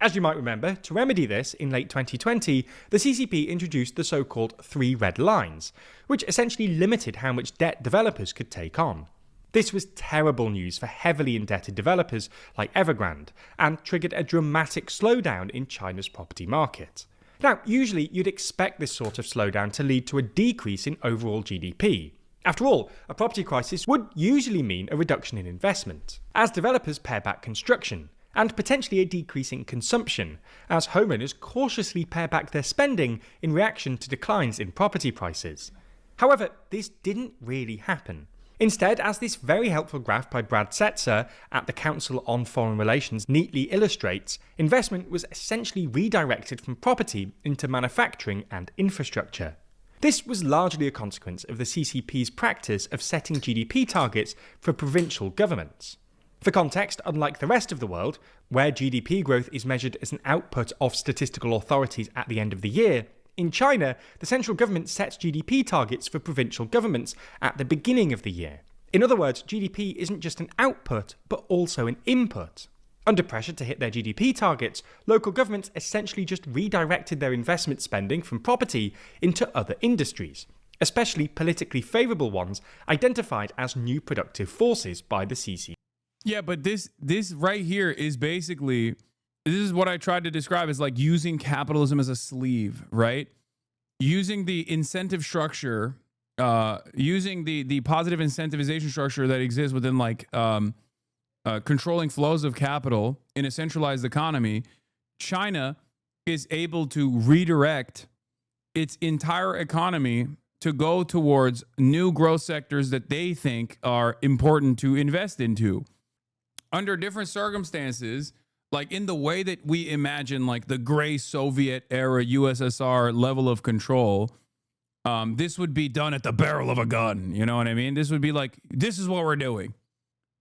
As you might remember, to remedy this, in late 2020, the CCP introduced the so-called 3 red lines, which essentially limited how much debt developers could take on. This was terrible news for heavily indebted developers like Evergrande, and triggered a dramatic slowdown in China's property market. Now, usually you'd expect this sort of slowdown to lead to a decrease in overall GDP. After all, a property crisis would usually mean a reduction in investment, as developers pare back construction, and potentially a decrease in consumption, as homeowners cautiously pare back their spending in reaction to declines in property prices. However, this didn't really happen. Instead, as this very helpful graph by Brad Setzer at the Council on Foreign Relations neatly illustrates, investment was essentially redirected from property into manufacturing and infrastructure. This was largely a consequence of the CCP's practice of setting GDP targets for provincial governments. For context, unlike the rest of the world, where GDP growth is measured as an output of statistical authorities at the end of the year, in China, the central government sets GDP targets for provincial governments at the beginning of the year. In other words, GDP isn't just an output, but also an input. Under pressure to hit their GDP targets, local governments essentially just redirected their investment spending from property into other industries, especially politically favourable ones identified as new productive forces by the CCP. Yeah, but this right here is basically, this is what I tried to describe as like using capitalism as a sleeve, right? Using the incentive structure, using the positive incentivization structure that exists within like controlling flows of capital in a centralized economy. China is able to redirect its entire economy to go towards new growth sectors that they think are important to invest into. Under different circumstances, like in the way that we imagine like the gray Soviet era USSR level of control, this would be done at the barrel of a gun. You know what I mean? This would be like, this is what we're doing.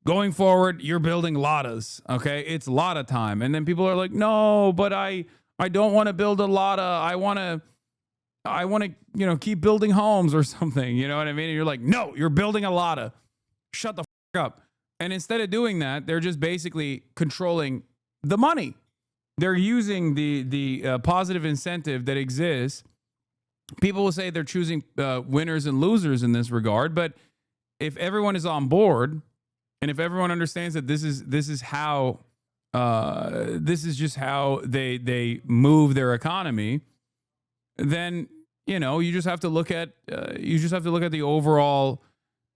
Going forward, you're building Ladas, okay? It's Lada time. And then people are like, no, but I don't want to build a Lada. I want to, keep building homes or something. You know what I mean? And you're like, no, you're building a Lada. Shut the fuck up. And instead of doing that, they're just basically controlling the money. they're using the positive incentive that exists. People will say they're choosing winners and losers in this regard, but if everyone is on board, and if everyone understands that this is just how they move their economy, then you just have to look at the overall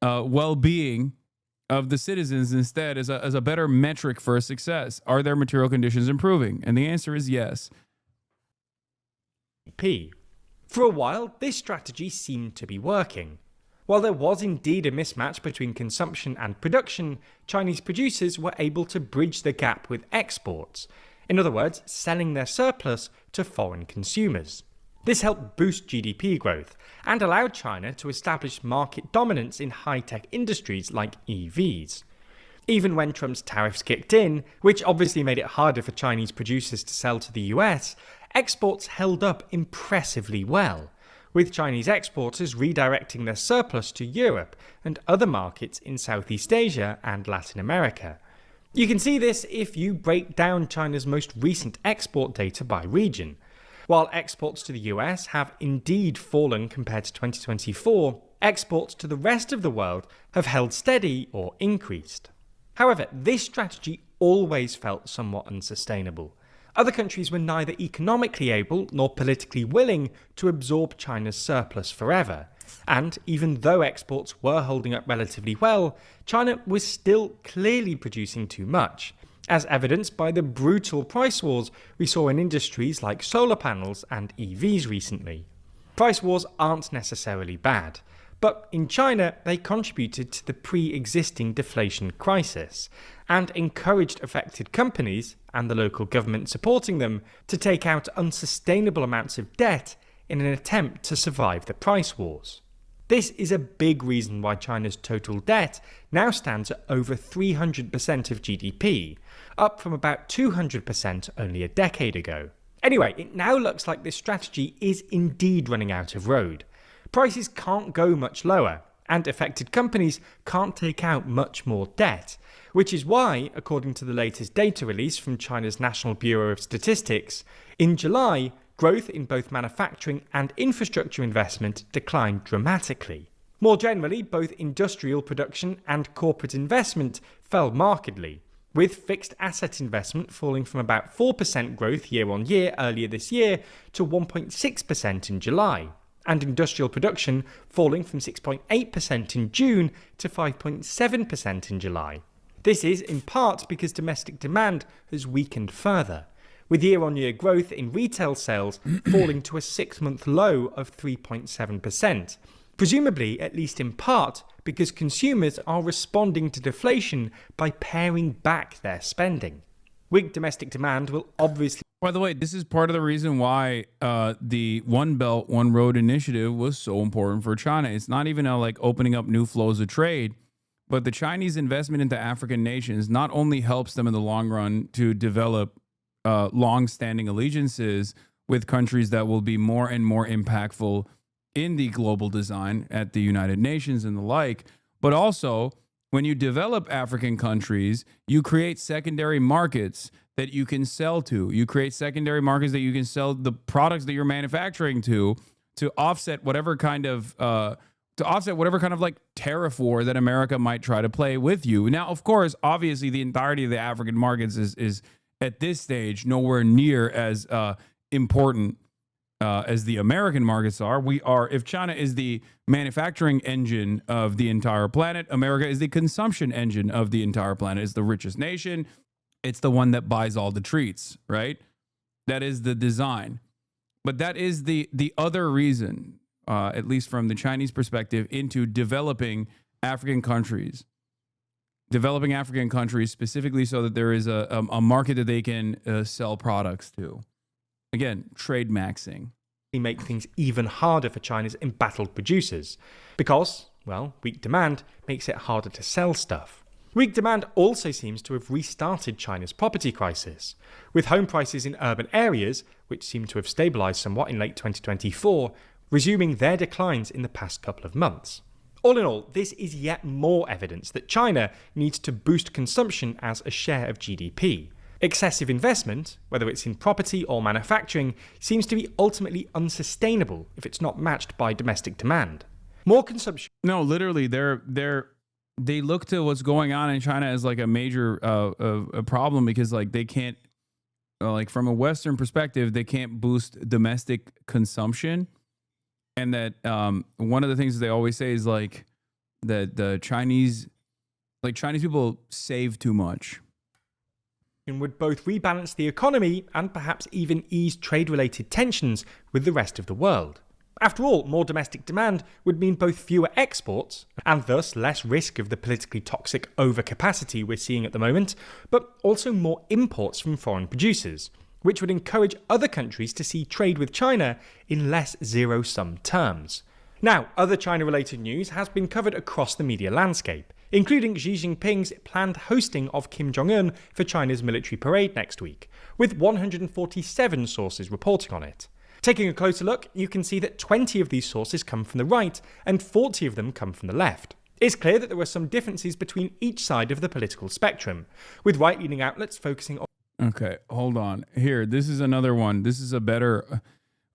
well-being of the citizens instead as a better metric for success. Are their material conditions improving? And the answer is yes. For a while, this strategy seemed to be working. While there was indeed a mismatch between consumption and production, Chinese producers were able to bridge the gap with exports. In other words, selling their surplus to foreign consumers. This helped boost GDP growth and allowed China to establish market dominance in high-tech industries like EVs. Even when Trump's tariffs kicked in, which obviously made it harder for Chinese producers to sell to the US, exports held up impressively well, with Chinese exporters redirecting their surplus to Europe and other markets in Southeast Asia and Latin America. You can see this if you break down China's most recent export data by region. While exports to the US have indeed fallen compared to 2024, exports to the rest of the world have held steady or increased. However, this strategy always felt somewhat unsustainable. Other countries were neither economically able nor politically willing to absorb China's surplus forever. And even though exports were holding up relatively well, China was still clearly producing too much, as evidenced by the brutal price wars we saw in industries like solar panels and EVs recently. Price wars aren't necessarily bad, but in China they contributed to the pre-existing deflation crisis and encouraged affected companies, and the local government supporting them, to take out unsustainable amounts of debt in an attempt to survive the price wars. This is a big reason why China's total debt now stands at over 300% of GDP, up from about 200% only a decade ago. Anyway, it now looks like this strategy is indeed running out of road. Prices can't go much lower, and affected companies can't take out much more debt, which is why, according to the latest data release from China's National Bureau of Statistics, in July, growth in both manufacturing and infrastructure investment declined dramatically. More generally, both industrial production and corporate investment fell markedly, with fixed asset investment falling from about 4% growth year-on-year earlier this year to 1.6% in July, and industrial production falling from 6.8% in June to 5.7% in July. This is in part because domestic demand has weakened further, with year-on-year growth in retail sales falling to a 6-month low of 3.7%, presumably at least in part because consumers are responding to deflation by paring back their spending. Weak domestic demand will obviously... By the way, this is part of the reason why the One Belt, One Road initiative was so important for China. It's not even like opening up new flows of trade, but the Chinese investment into African nations not only helps them in the long run to develop long-standing allegiances with countries that will be more and more impactful in the global design at the United Nations and the like, but also when you develop African countries, you create secondary markets that you can sell to. You create secondary markets that you can sell the products that you're manufacturing to offset whatever kind of like tariff war that America might try to play with you. Now, of course, obviously, the entirety of the African markets is at this stage nowhere near as important as the American markets are. If China is the manufacturing engine of the entire planet, America is the consumption engine of the entire planet. It's the richest nation. It's the one that buys all the treats, right? That is the design. But that is the other reason, at least from the Chinese perspective, into developing African countries specifically so that there is a market that they can sell products to. Again, trade maxing. Make things even harder for China's embattled producers because, well, weak demand makes it harder to sell stuff. Weak demand also seems to have restarted China's property crisis, with home prices in urban areas, which seem to have stabilized somewhat in late 2024, resuming their declines in the past couple of months. All in all, this is yet more evidence that China needs to boost consumption as a share of GDP. Excessive investment, whether it's in property or manufacturing, seems to be ultimately unsustainable if it's not matched by domestic demand. More consumption. No, literally, they look to what's going on in China as like a major a problem because like they can't, like from a Western perspective, they can't boost domestic consumption, and that one of the things that they always say is like that the Chinese people save too much. And would both rebalance the economy and perhaps even ease trade-related tensions with the rest of the world. After all, more domestic demand would mean both fewer exports, and thus less risk of the politically toxic overcapacity we're seeing at the moment, but also more imports from foreign producers, which would encourage other countries to see trade with China in less zero-sum terms. Now, other China-related news has been covered across the media landscape, including Xi Jinping's planned hosting of Kim Jong-un for China's military parade next week, with 147 sources reporting on it. Taking a closer look, you can see that 20 of these sources come from the right and 40 of them come from the left. It's clear that there are some differences between each side of the political spectrum, with right-leaning outlets focusing on... Okay, hold on. Here, this is another one. This is a better...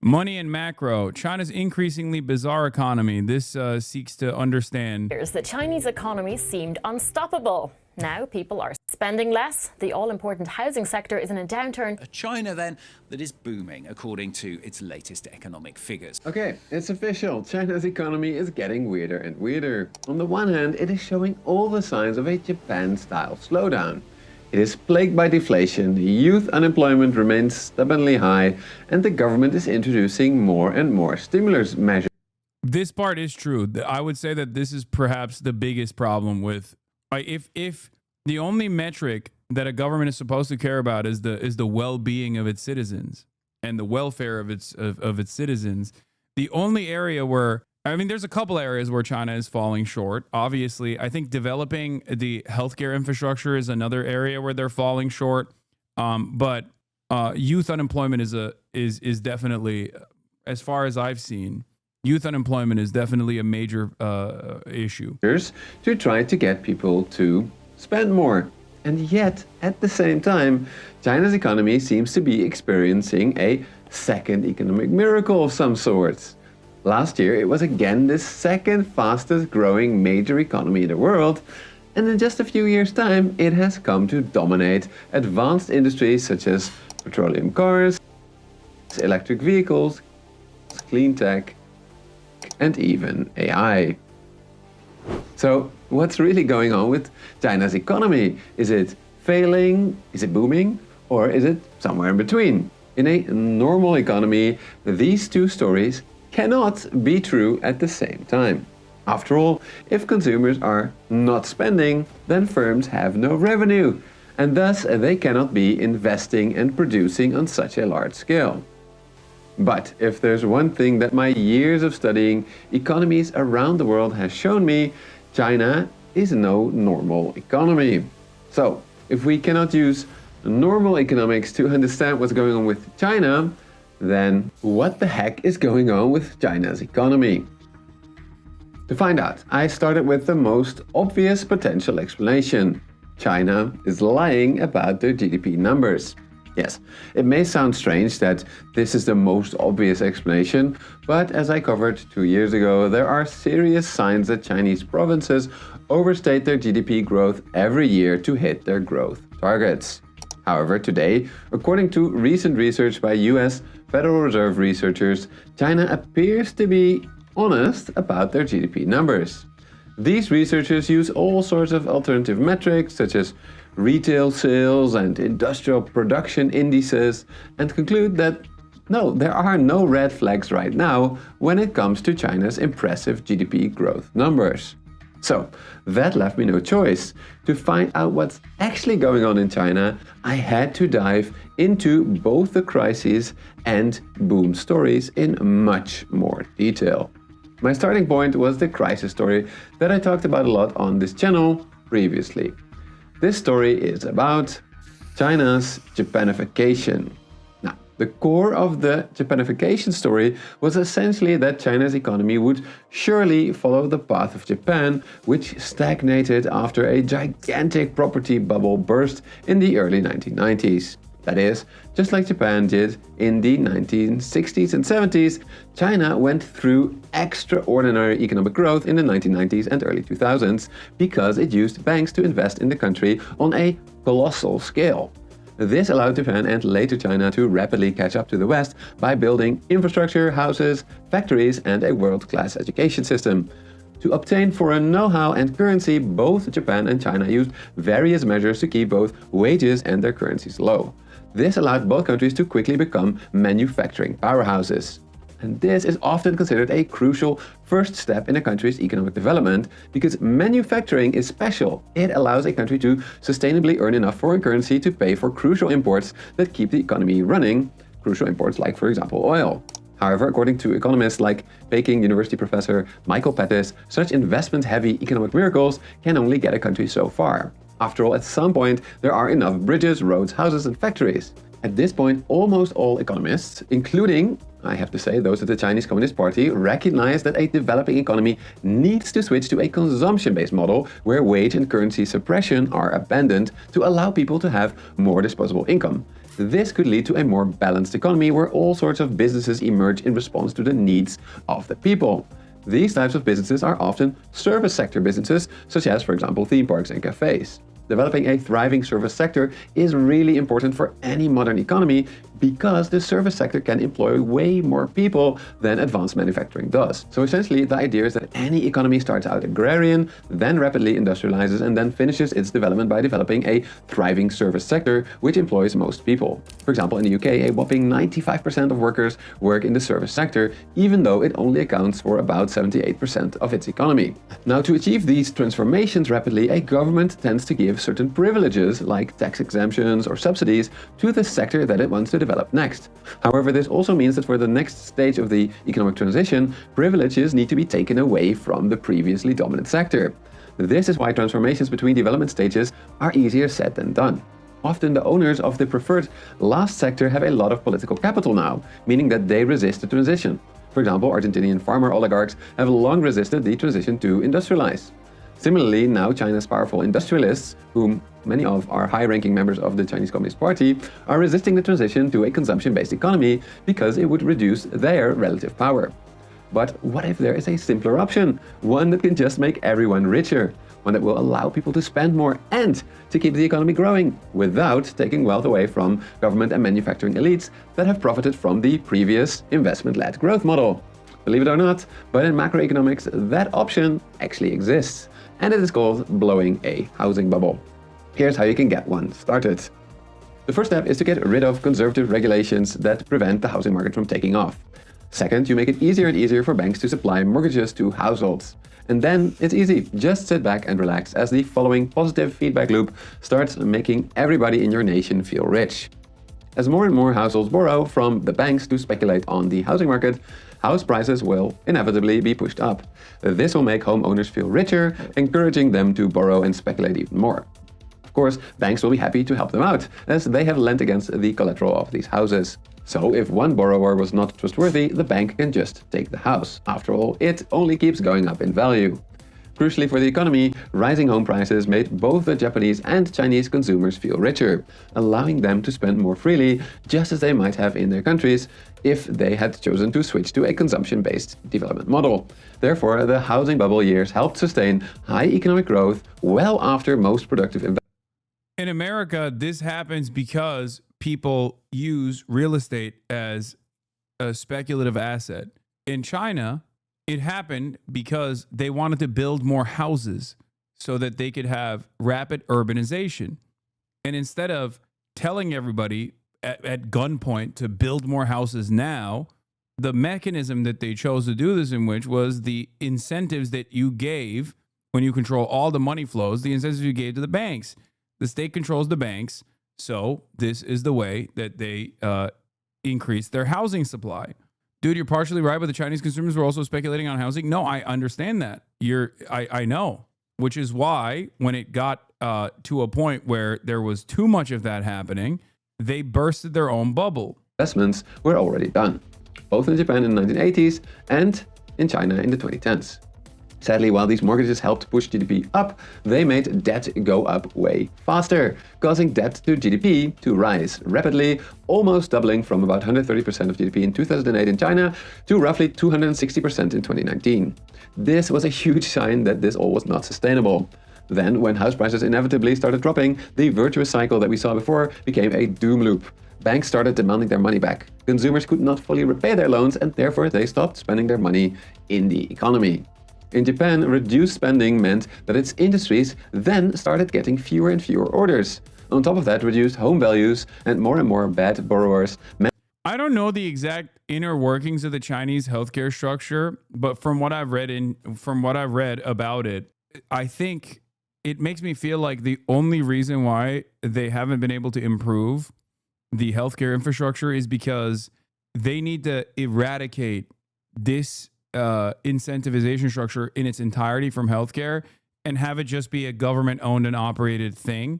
Money and macro. China's increasingly bizarre economy. This seeks to understand. The Chinese economy seemed unstoppable. Now people are spending less. The all-important housing sector is in a downturn. A China, then, that is booming, according to its latest economic figures. Okay, it's official. China's economy is getting weirder and weirder. On the one hand, it is showing all the signs of a Japan-style slowdown. It is plagued by deflation, youth unemployment remains stubbornly high, and the government is introducing more and more stimulus measures. This part is true. I would say that this is perhaps the biggest problem with, if the only metric that a government is supposed to care about is the well-being of its citizens and the welfare of its citizens, the only area where, I mean, there's a couple areas where China is falling short. Obviously, I think developing the healthcare infrastructure is another area where they're falling short. But youth unemployment is definitely, as far as I've seen, youth unemployment is definitely a major issue. To try to get people to spend more. And yet, at the same time, China's economy seems to be experiencing a second economic miracle of some sorts. Last year, it was again the second fastest growing major economy in the world, and in just a few years' time, it has come to dominate advanced industries such as petroleum cars, electric vehicles, clean tech, and even AI. So, what's really going on with China's economy? Is it failing? Is it booming? Or is it somewhere in between? In a normal economy, these two stories cannot be true at the same time. After all, if consumers are not spending, then firms have no revenue, and thus they cannot be investing and producing on such a large scale. But if there's one thing that my years of studying economies around the world has shown me, China is no normal economy. So, if we cannot use normal economics to understand what's going on with China, then what the heck is going on with China's economy? To find out, I started with the most obvious potential explanation. China is lying about their GDP numbers. Yes, it may sound strange that this is the most obvious explanation, but as I covered 2 years ago, there are serious signs that Chinese provinces overstate their GDP growth every year to hit their growth targets. However, today, according to recent research by US Federal Reserve researchers, China appears to be honest about their GDP numbers. These researchers use all sorts of alternative metrics, such as retail sales and industrial production indices, and conclude that no, there are no red flags right now when it comes to China's impressive GDP growth numbers. So, that left me no choice. To find out what's actually going on in China, I had to dive into both the crises and boom stories in much more detail. My starting point was the crisis story that I talked about a lot on this channel previously. This story is about China's Japanification. Now, The core of the Japanification story was essentially that China's economy would surely follow the path of Japan, which stagnated after a gigantic property bubble burst in the early 1990s. That is, just like Japan did in the 1960s and 70s, China went through extraordinary economic growth in the 1990s and early 2000s because it used banks to invest in the country on a colossal scale. This allowed Japan and later China to rapidly catch up to the West by building infrastructure, houses, factories, and a world-class education system. To obtain foreign know-how and currency, both Japan and China used various measures to keep both wages and their currencies low. This allowed both countries to quickly become manufacturing powerhouses. And this is often considered a crucial first step in a country's economic development because manufacturing is special. It allows a country to sustainably earn enough foreign currency to pay for crucial imports that keep the economy running, crucial imports like, for example, oil. However, according to economists like Peking University professor Michael Pettis, such investment-heavy economic miracles can only get a country so far. After all, at some point, there are enough bridges, roads, houses, and factories. At this point, almost all economists, including, I have to say, those of the Chinese Communist Party, recognize that a developing economy needs to switch to a consumption-based model where wage and currency suppression are abandoned to allow people to have more disposable income. This could lead to a more balanced economy where all sorts of businesses emerge in response to the needs of the people. These types of businesses are often service sector businesses, such as, for example, theme parks and cafes. Developing a thriving service sector is really important for any modern economy because the service sector can employ way more people than advanced manufacturing does. So essentially, the idea is that any economy starts out agrarian, then rapidly industrializes, and then finishes its development by developing a thriving service sector, which employs most people. For example, in the UK, a whopping 95% of workers work in the service sector, even though it only accounts for about 78% of its economy. Now, to achieve these transformations rapidly, a government tends to give certain privileges, like tax exemptions or subsidies, to the sector that it wants to develop next. However, this also means that for the next stage of the economic transition, privileges need to be taken away from the previously dominant sector. This is why transformations between development stages are easier said than done. Often the owners of the preferred last sector have a lot of political capital now, meaning that they resist the transition. For example, Argentinian farmer oligarchs have long resisted the transition to industrialize. Similarly, now China's powerful industrialists, whom many of are high-ranking members of the Chinese Communist Party, are resisting the transition to a consumption-based economy because it would reduce their relative power. But what if there is a simpler option? One that can just make everyone richer. One that will allow people to spend more and to keep the economy growing without taking wealth away from government and manufacturing elites that have profited from the previous investment-led growth model. Believe it or not, but in macroeconomics, that option actually exists. And it is called blowing a housing bubble. Here's how you can get one started. The first step is to get rid of conservative regulations that prevent the housing market from taking off. Second, you make it easier and easier for banks to supply mortgages to households. And then it's easy. Just sit back and relax as the following positive feedback loop starts making everybody in your nation feel rich. As more and more households borrow from the banks to speculate on the housing market, house prices will inevitably be pushed up. This will make homeowners feel richer, encouraging them to borrow and speculate even more. Of course, banks will be happy to help them out, as they have lent against the collateral of these houses. So if one borrower was not trustworthy, the bank can just take the house. After all, it only keeps going up in value. Crucially for the economy, rising home prices made both the Japanese and Chinese consumers feel richer, allowing them to spend more freely, just as they might have in their countries if they had chosen to switch to a consumption-based development model. Therefore, the housing bubble years helped sustain high economic growth well after most productive investment. In America, this happens because people use real estate as a speculative asset. In China, it happened because they wanted to build more houses so that they could have rapid urbanization. And instead of telling everybody at gunpoint to build more houses now, the mechanism that they chose to do this in which was the incentives that you gave when you control all the money flows, the incentives you gave to the banks. The state controls the banks, so this is the way that they increase their housing supply. Dude, you're partially right, but the Chinese consumers were also speculating on housing. No, I understand that. I know, which is why when it got to a point where there was too much of that happening, they bursted their own bubble. investments were already done, both in Japan in the 1980s and in China in the 2010s. Sadly, while these mortgages helped push GDP up, they made debt go up way faster, causing debt to GDP to rise rapidly, almost doubling from about 130% of GDP in 2008 in China to roughly 260% in 2019. This was a huge sign that this all was not sustainable. Then, when house prices inevitably started dropping, the virtuous cycle that we saw before became a doom loop. Banks started demanding their money back. Consumers could not fully repay their loans, and therefore they stopped spending their money in the economy. In Japan, reduced spending meant that its industries then started getting fewer and fewer orders. On top of that, reduced home values and more bad borrowers meant... I don't know the exact inner workings of the Chinese healthcare structure, but from what I've read about it, I think it makes me feel like the only reason why they haven't been able to improve the healthcare infrastructure is because they need to eradicate this incentivization structure in its entirety from healthcare and have it just be a government-owned and operated thing.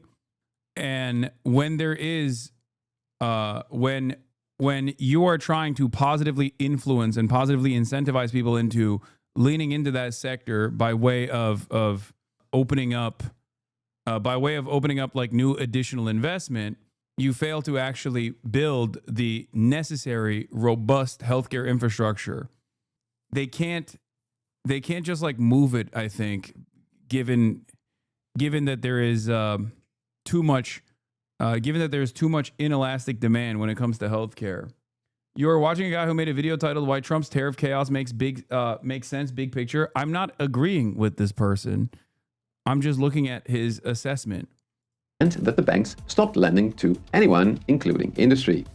And when there is, when you are trying to positively influence and positively incentivize people into leaning into that sector by way of opening up like new additional investment, you fail to actually build the necessary robust healthcare infrastructure. They can't just like move it, I think, given that there is too much inelastic demand when it comes to healthcare. You are watching a guy who made a video titled "Why Trump's Tariff Chaos Makes Sense Big Picture." I'm not agreeing with this person. I'm just looking at his assessment. And that the banks stopped lending to anyone, including industry.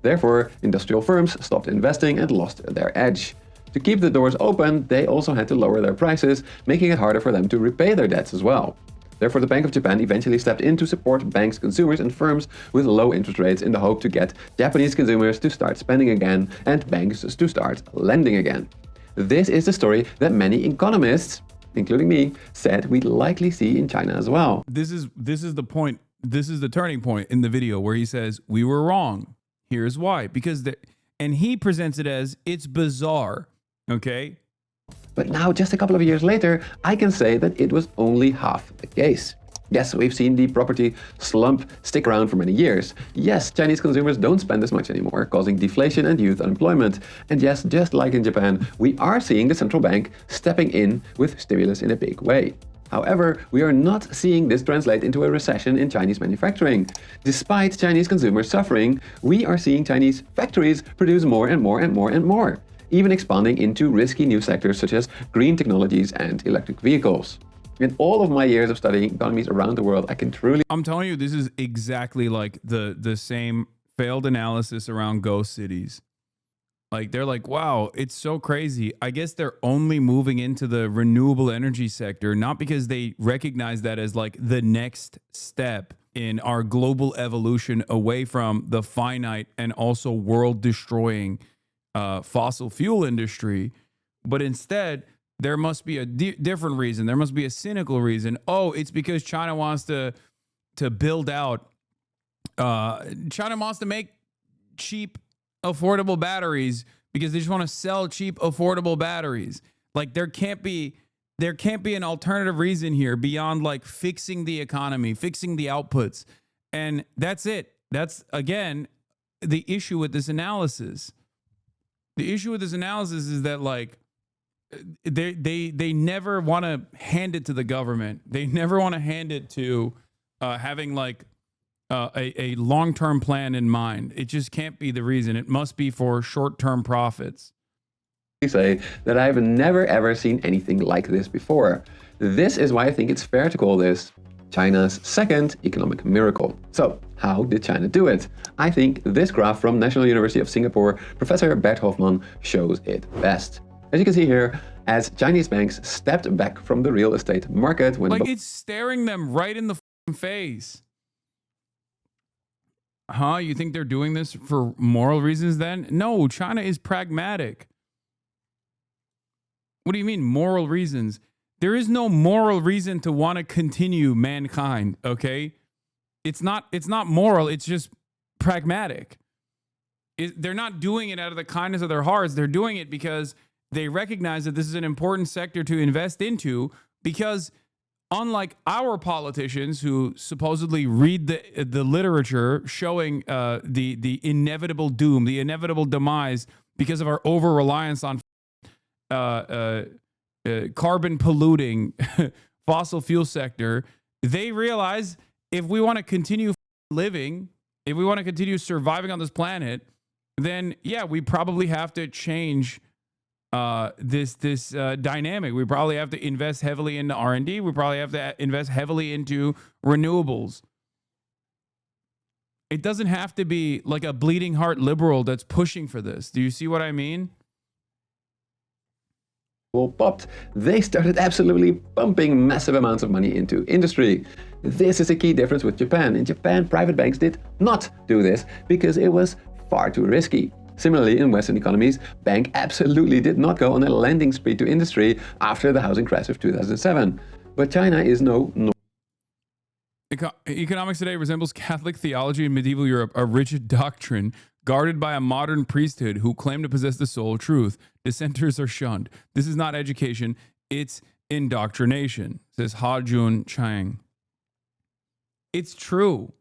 Therefore, industrial firms stopped investing and lost their edge. To keep the doors open, they also had to lower their prices, making it harder for them to repay their debts as well. Therefore, the Bank of Japan eventually stepped in to support banks, consumers, and firms with low interest rates in the hope to get Japanese consumers to start spending again and banks to start lending again. This is the story that many economists, including me, said we'd likely see in China as well. This is the point. This is the turning point in the video where he says, we were wrong. Here's why. And he presents it as, it's bizarre. Okay. But now, just a couple of years later, I can say that it was only half the case. Yes, we've seen the property slump stick around for many years. Yes, Chinese consumers don't spend as much anymore, causing deflation and youth unemployment. And yes, just like in Japan, we are seeing the central bank stepping in with stimulus in a big way. However, we are not seeing this translate into a recession in Chinese manufacturing. Despite Chinese consumers suffering, we are seeing Chinese factories produce more and more, even expanding into risky new sectors such as green technologies and electric vehicles. In all of my years of studying economies around the world, I can truly... I'm telling you, this is exactly like the same failed analysis around ghost cities. Like, they're like, wow, it's so crazy. I guess they're only moving into the renewable energy sector, not because they recognize that as like the next step in our global evolution away from the finite and also world-destroying fossil fuel industry, but instead there must be a different reason. There must be a cynical reason. Oh, it's because China wants to build out. China wants to make cheap, affordable batteries because they just want to sell cheap, affordable batteries. Like there can't be an alternative reason here beyond like fixing the economy, fixing the outputs, and that's it. That's again the issue with this analysis. The issue with this analysis is that like they never want to hand it to the government. They never want to hand it to having like a long-term plan in mind. It just can't be the reason. It must be for short-term profits. Say that I've never ever seen anything like this before. This is why I think it's fair to call this China's second economic miracle. So, how did China do it? I think this graph from National University of Singapore, Professor Bert Hoffman, shows it best. As you can see here, as Chinese banks stepped back from the real estate market when... Like, it's staring them right in the face. Huh? You think they're doing this for moral reasons then? No, China is pragmatic. What do you mean moral reasons? There is no moral reason to want to continue mankind, okay? It's not moral, it's just pragmatic. They're not doing it out of the kindness of their hearts. They're doing it because they recognize that this is an important sector to invest into, because unlike our politicians who supposedly read the literature showing the inevitable doom, the inevitable demise because of our over-reliance on carbon polluting fossil fuel sector, they realize if we want to continue living, if we want to continue surviving on this planet, then yeah, we probably have to change this dynamic. We probably have to invest heavily into R&D. We probably have to invest heavily into renewables. It doesn't have to be like a bleeding heart liberal that's pushing for this. Do you see what I mean? Popped, they started absolutely pumping massive amounts of money into industry. This is a key difference with Japan. In Japan, private banks did not do this because it was far too risky. Similarly, in Western economies, banks absolutely did not go on a lending spree to industry after the housing crash of 2007. But China is no. Economics today resembles Catholic theology in medieval Europe, a rigid doctrine guarded by a modern priesthood who claim to possess the sole truth. Dissenters are shunned. This is not education, it's indoctrination, says Ha Jun Chang. It's true.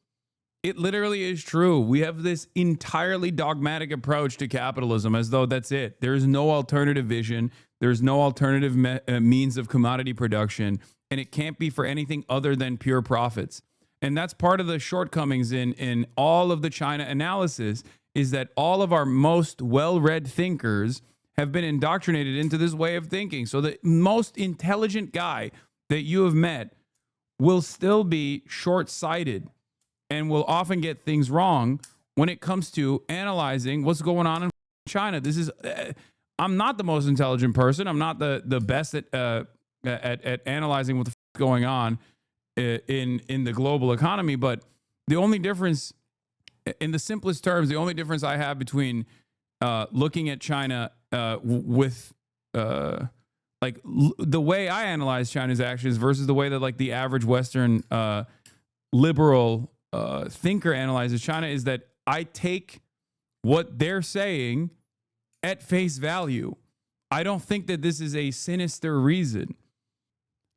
It literally is true. We have this entirely dogmatic approach to capitalism as though that's it. There's no alternative vision. There's no alternative means of commodity production, and it can't be for anything other than pure profits. And that's part of the shortcomings in all of the China analysis, is that all of our most well-read thinkers have been indoctrinated into this way of thinking. So the most intelligent guy that you have met will still be short-sighted and will often get things wrong when it comes to analyzing what's going on in China. This is, I'm not the most intelligent person. I'm not the best at analyzing what's going on in the global economy. But the only difference, in the simplest terms, the only difference I have between looking at China with the way I analyze China's actions versus the way that like the average Western liberal thinker analyzes China is that I take what they're saying at face value. I don't think that this is a sinister reason.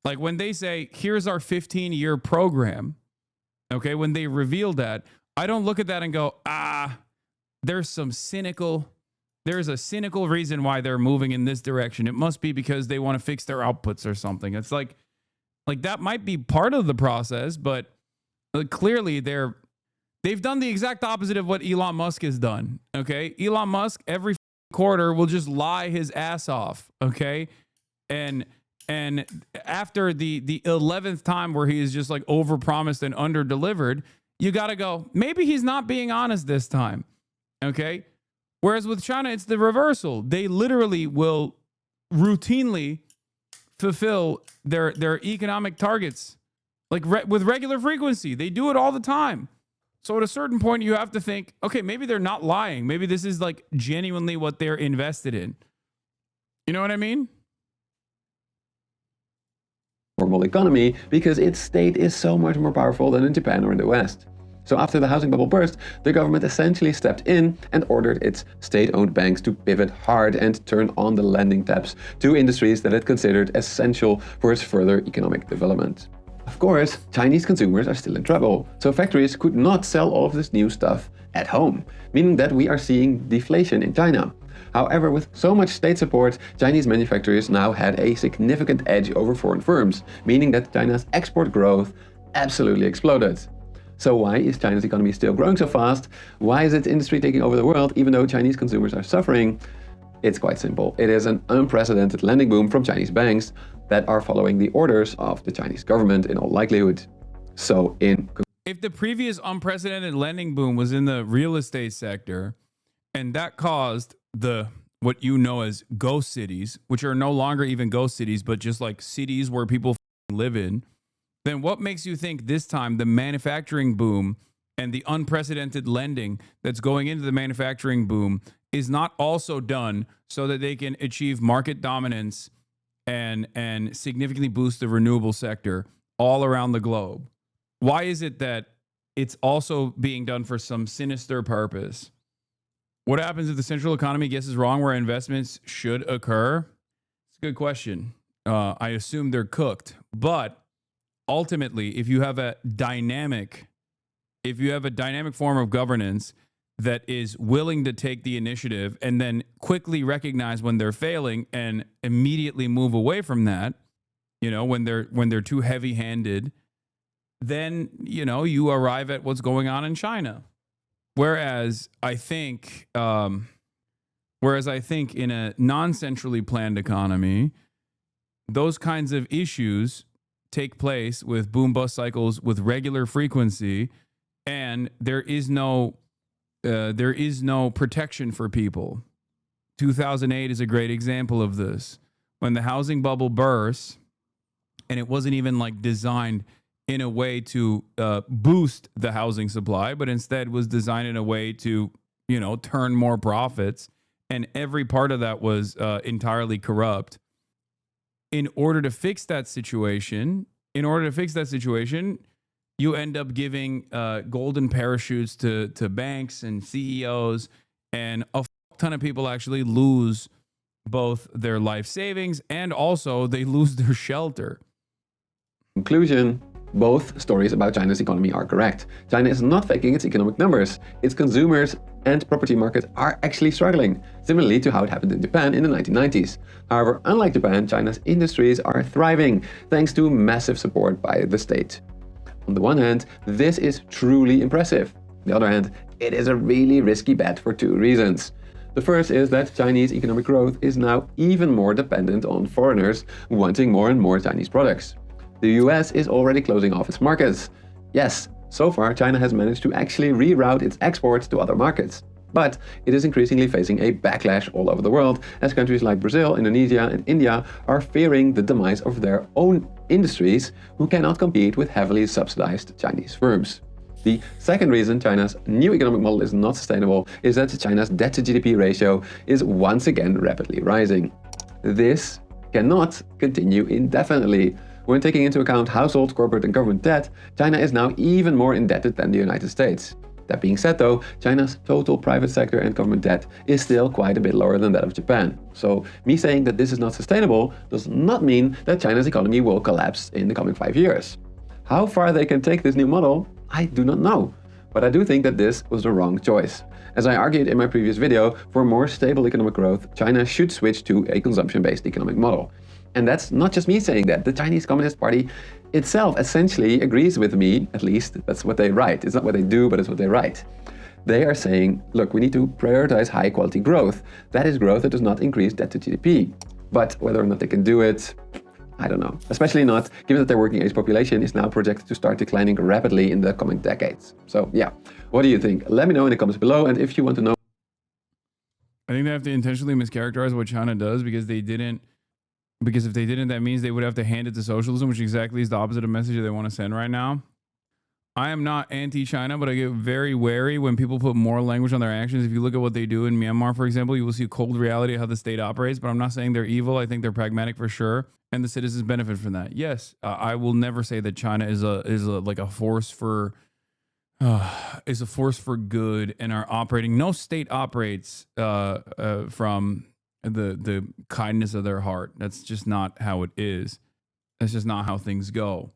Like when they say, here's our 15-year program, okay, when they reveal that, I don't look at that and go, there's a cynical reason why they're moving in this direction. It must be because they want to fix their outputs or something. It's like that might be part of the process, but clearly they've done the exact opposite of what Elon Musk has done. Okay, Elon Musk every quarter will just lie his ass off. Okay, and after the 11th time where he is just like overpromised and underdelivered, you got to go, maybe he's not being honest this time. Okay, whereas with China it's the reversal. They literally will routinely fulfill their economic targets. Like with regular frequency. They do it all the time. So at a certain point, you have to think, okay, maybe they're not lying. Maybe this is like genuinely what they're invested in. You know what I mean? Normal economy, because its state is so much more powerful than in Japan or in the West. So after the housing bubble burst, the government essentially stepped in and ordered its state-owned banks to pivot hard and turn on the lending taps to industries that it considered essential for its further economic development. Of course, Chinese consumers are still in trouble, so factories could not sell all of this new stuff at home, meaning that we are seeing deflation in China. However, with so much state support, Chinese manufacturers now had a significant edge over foreign firms, meaning that China's export growth absolutely exploded. So why is China's economy still growing so fast? Why is its industry taking over the world even though Chinese consumers are suffering? It's quite simple. It is an unprecedented lending boom from Chinese banks that are following the orders of the Chinese government in all likelihood. So if the previous unprecedented lending boom was in the real estate sector, and that caused what you know as ghost cities, which are no longer even ghost cities, but just like cities where people live in, then what makes you think this time the manufacturing boom and the unprecedented lending that's going into the manufacturing boom is not also done so that they can achieve market dominance and significantly boost the renewable sector all around the globe? Why is it that it's also being done for some sinister purpose? What happens if the central economy guesses wrong where investments should occur? It's a good question. I assume they're cooked. But ultimately, if you have a dynamic form of governance that is willing to take the initiative and then quickly recognize when they're failing and immediately move away from that, when they're too heavy-handed, then, you arrive at what's going on in China. Whereas I think in a non-centrally planned economy, those kinds of issues take place with boom-bust cycles with regular frequency, and there is no protection for people. 2008 is a great example of this. When the housing bubble burst, and it wasn't even designed in a way to boost the housing supply, but instead was designed in a way to, turn more profits. And every part of that was entirely corrupt. In order to fix that situation, you end up giving golden parachutes to banks and CEOs, and a ton of people actually lose both their life savings and also they lose their shelter. Conclusion. Both stories about China's economy are correct. China is not faking its economic numbers. Its consumers and property market are actually struggling, similarly to how it happened in Japan in the 1990s. However, unlike Japan, China's industries are thriving thanks to massive support by the state. On the one hand, this is truly impressive. On the other hand, it is a really risky bet for two reasons. The first is that Chinese economic growth is now even more dependent on foreigners wanting more and more Chinese products. The US is already closing off its markets. Yes, so far China has managed to actually reroute its exports to other markets. But it is increasingly facing a backlash all over the world as countries like Brazil, Indonesia and India are fearing the demise of their own industries who cannot compete with heavily subsidized Chinese firms. The second reason China's new economic model is not sustainable is that China's debt to GDP ratio is once again rapidly rising. This cannot continue indefinitely. When taking into account household, corporate and government debt, China is now even more indebted than the United States. That being said though, China's total private sector and government debt is still quite a bit lower than that of Japan. So me saying that this is not sustainable does not mean that China's economy will collapse in the coming 5 years. How far they can take this new model, I do not know. But I do think that this was the wrong choice. As I argued in my previous video, for more stable economic growth, China should switch to a consumption-based economic model. And that's not just me saying that. The Chinese Communist Party itself essentially agrees with me, at least that's what they write. It's not what they do, but it's what they write. They are saying, look, we need to prioritize high quality growth. That is growth that does not increase debt to GDP. But whether or not they can do it, I don't know. Especially not given that their working age population is now projected to start declining rapidly in the coming decades. So yeah, what do you think? Let me know in the comments below. And if you want to know, I think they have to intentionally mischaracterize what China does because if they didn't, that means they would have to hand it to socialism, which exactly is the opposite of message they want to send right now. I am not anti-China, but I get very wary when people put moral language on their actions. If you look at what they do in Myanmar, for example, you will see a cold reality of how the state operates, but I'm not saying they're evil. I think they're pragmatic for sure, and the citizens benefit from that. Yes, I will never say that China is a force for good and are operating. No state operates from the kindness of their heart. That's just not how it is. That's just not how things go.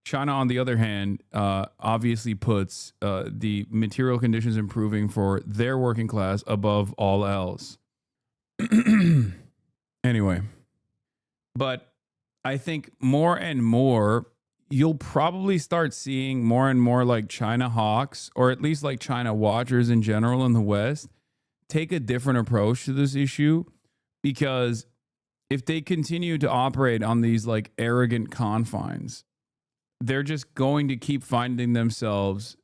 China, on the other hand, obviously puts the material conditions improving for their working class above all else. Anyway, but I think more and more, you'll probably start seeing more and more like China hawks, or at least like China watchers in general in the West, take a different approach to this issue. Because if they continue to operate on these like arrogant confines, they're just going to keep finding themselves,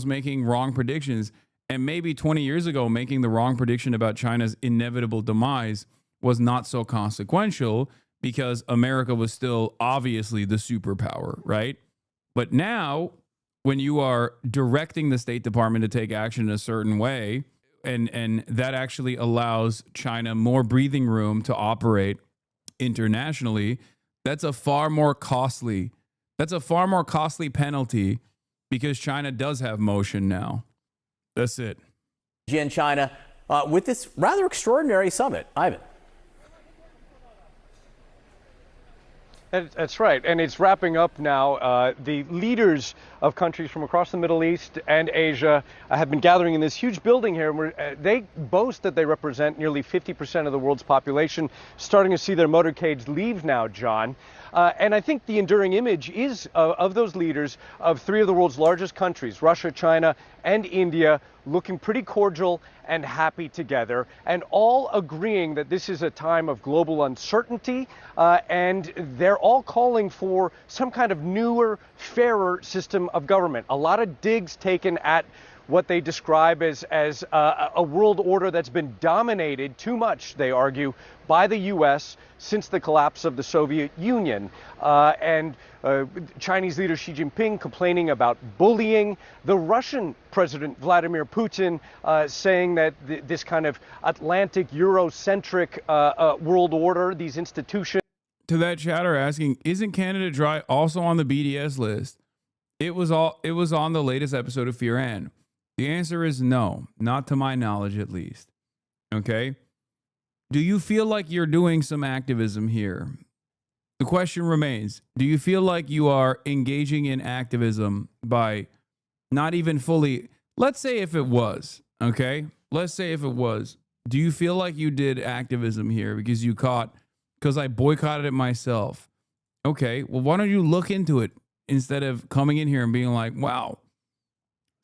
making wrong predictions. And maybe 20 years ago, making the wrong prediction about China's inevitable demise was not so consequential because America was still obviously the superpower, right? But now, when you are directing the State Department to take action in a certain way, and that actually allows China more breathing room to operate internationally, that's a far more costly penalty because China does have motion now. That's it. In China with this rather extraordinary summit. Ivan. That's right, and it's wrapping up now. The leaders of countries from across the Middle East and Asia have been gathering in this huge building here. Where they boast that they represent nearly 50% of the world's population, starting to see their motorcades leave now, John. And I think the enduring image is of those leaders of three of the world's largest countries, Russia, China, and India, looking pretty cordial and happy together, and all agreeing that this is a time of global uncertainty, and they're all calling for some kind of newer, fairer system of government. A lot of digs taken at what they describe as a world order that's been dominated too much, they argue, by the U.S. since the collapse of the Soviet Union. Chinese leader Xi Jinping complaining about bullying. The Russian President Vladimir Putin saying that this kind of Atlantic Eurocentric world order, these institutions. To that chatter asking, isn't Canada Dry also on the BDS list? It was on the latest episode of Fear and. The answer is no, not to my knowledge at least. Okay? Do you feel like you're doing some activism here? The question remains, do you feel like you are engaging in activism by not even fully, let's say if it was, okay? Let's say if it was, do you feel like you did activism here because I boycotted it myself? Okay, well, why don't you look into it instead of coming in here and being like, wow,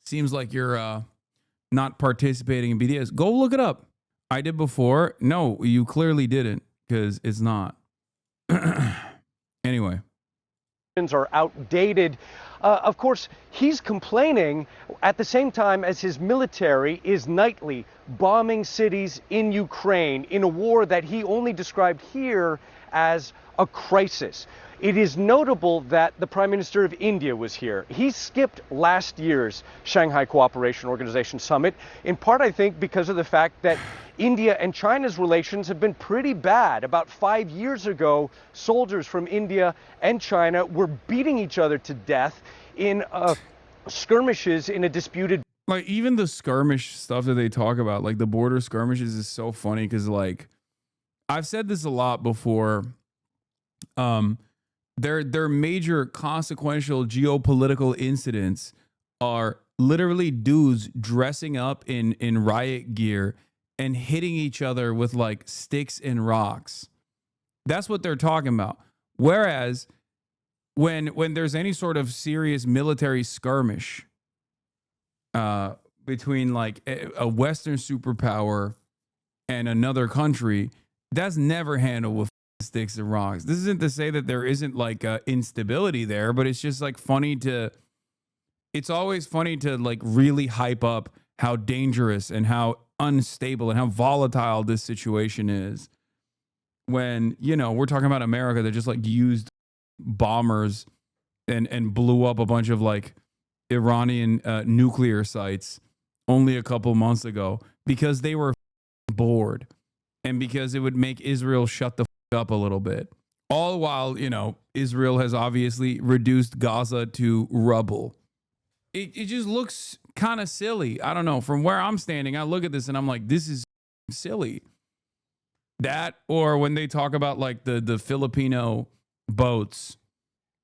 seems like you're not participating in BDS. Go look it up. I did before. No, you clearly didn't, because it's not. Anyway. Are outdated. Of course, he's complaining at the same time as his military is nightly bombing cities in Ukraine in a war that he only described here as a crisis. It is notable that the Prime Minister of India was here. He skipped last year's Shanghai Cooperation Organization summit, in part, I think, because of the fact that India and China's relations have been pretty bad. About 5 years ago, soldiers from India and China were beating each other to death in skirmishes in a disputed. Like, even the skirmish stuff that they talk about, like the border skirmishes, is so funny because, like, I've said this a lot before. Their major consequential geopolitical incidents are literally dudes dressing up in riot gear and hitting each other with like sticks and rocks. That's what they're talking about. Whereas when there's any sort of serious military skirmish between like a Western superpower and another country, that's never handled with sticks and rocks. This isn't to say that there isn't like instability there, but it's just like it's always funny to like really hype up how dangerous and how unstable and how volatile this situation is, when, you know, we're talking about America that just like used bombers and blew up a bunch of like Iranian nuclear sites only a couple months ago because they were bored and because it would make Israel shut the up a little bit. All while, you know, Israel has obviously reduced Gaza to rubble. It just looks kind of silly. I don't know. From where I'm standing, I look at this and I'm like, this is silly. That, or when they talk about like the Filipino boats,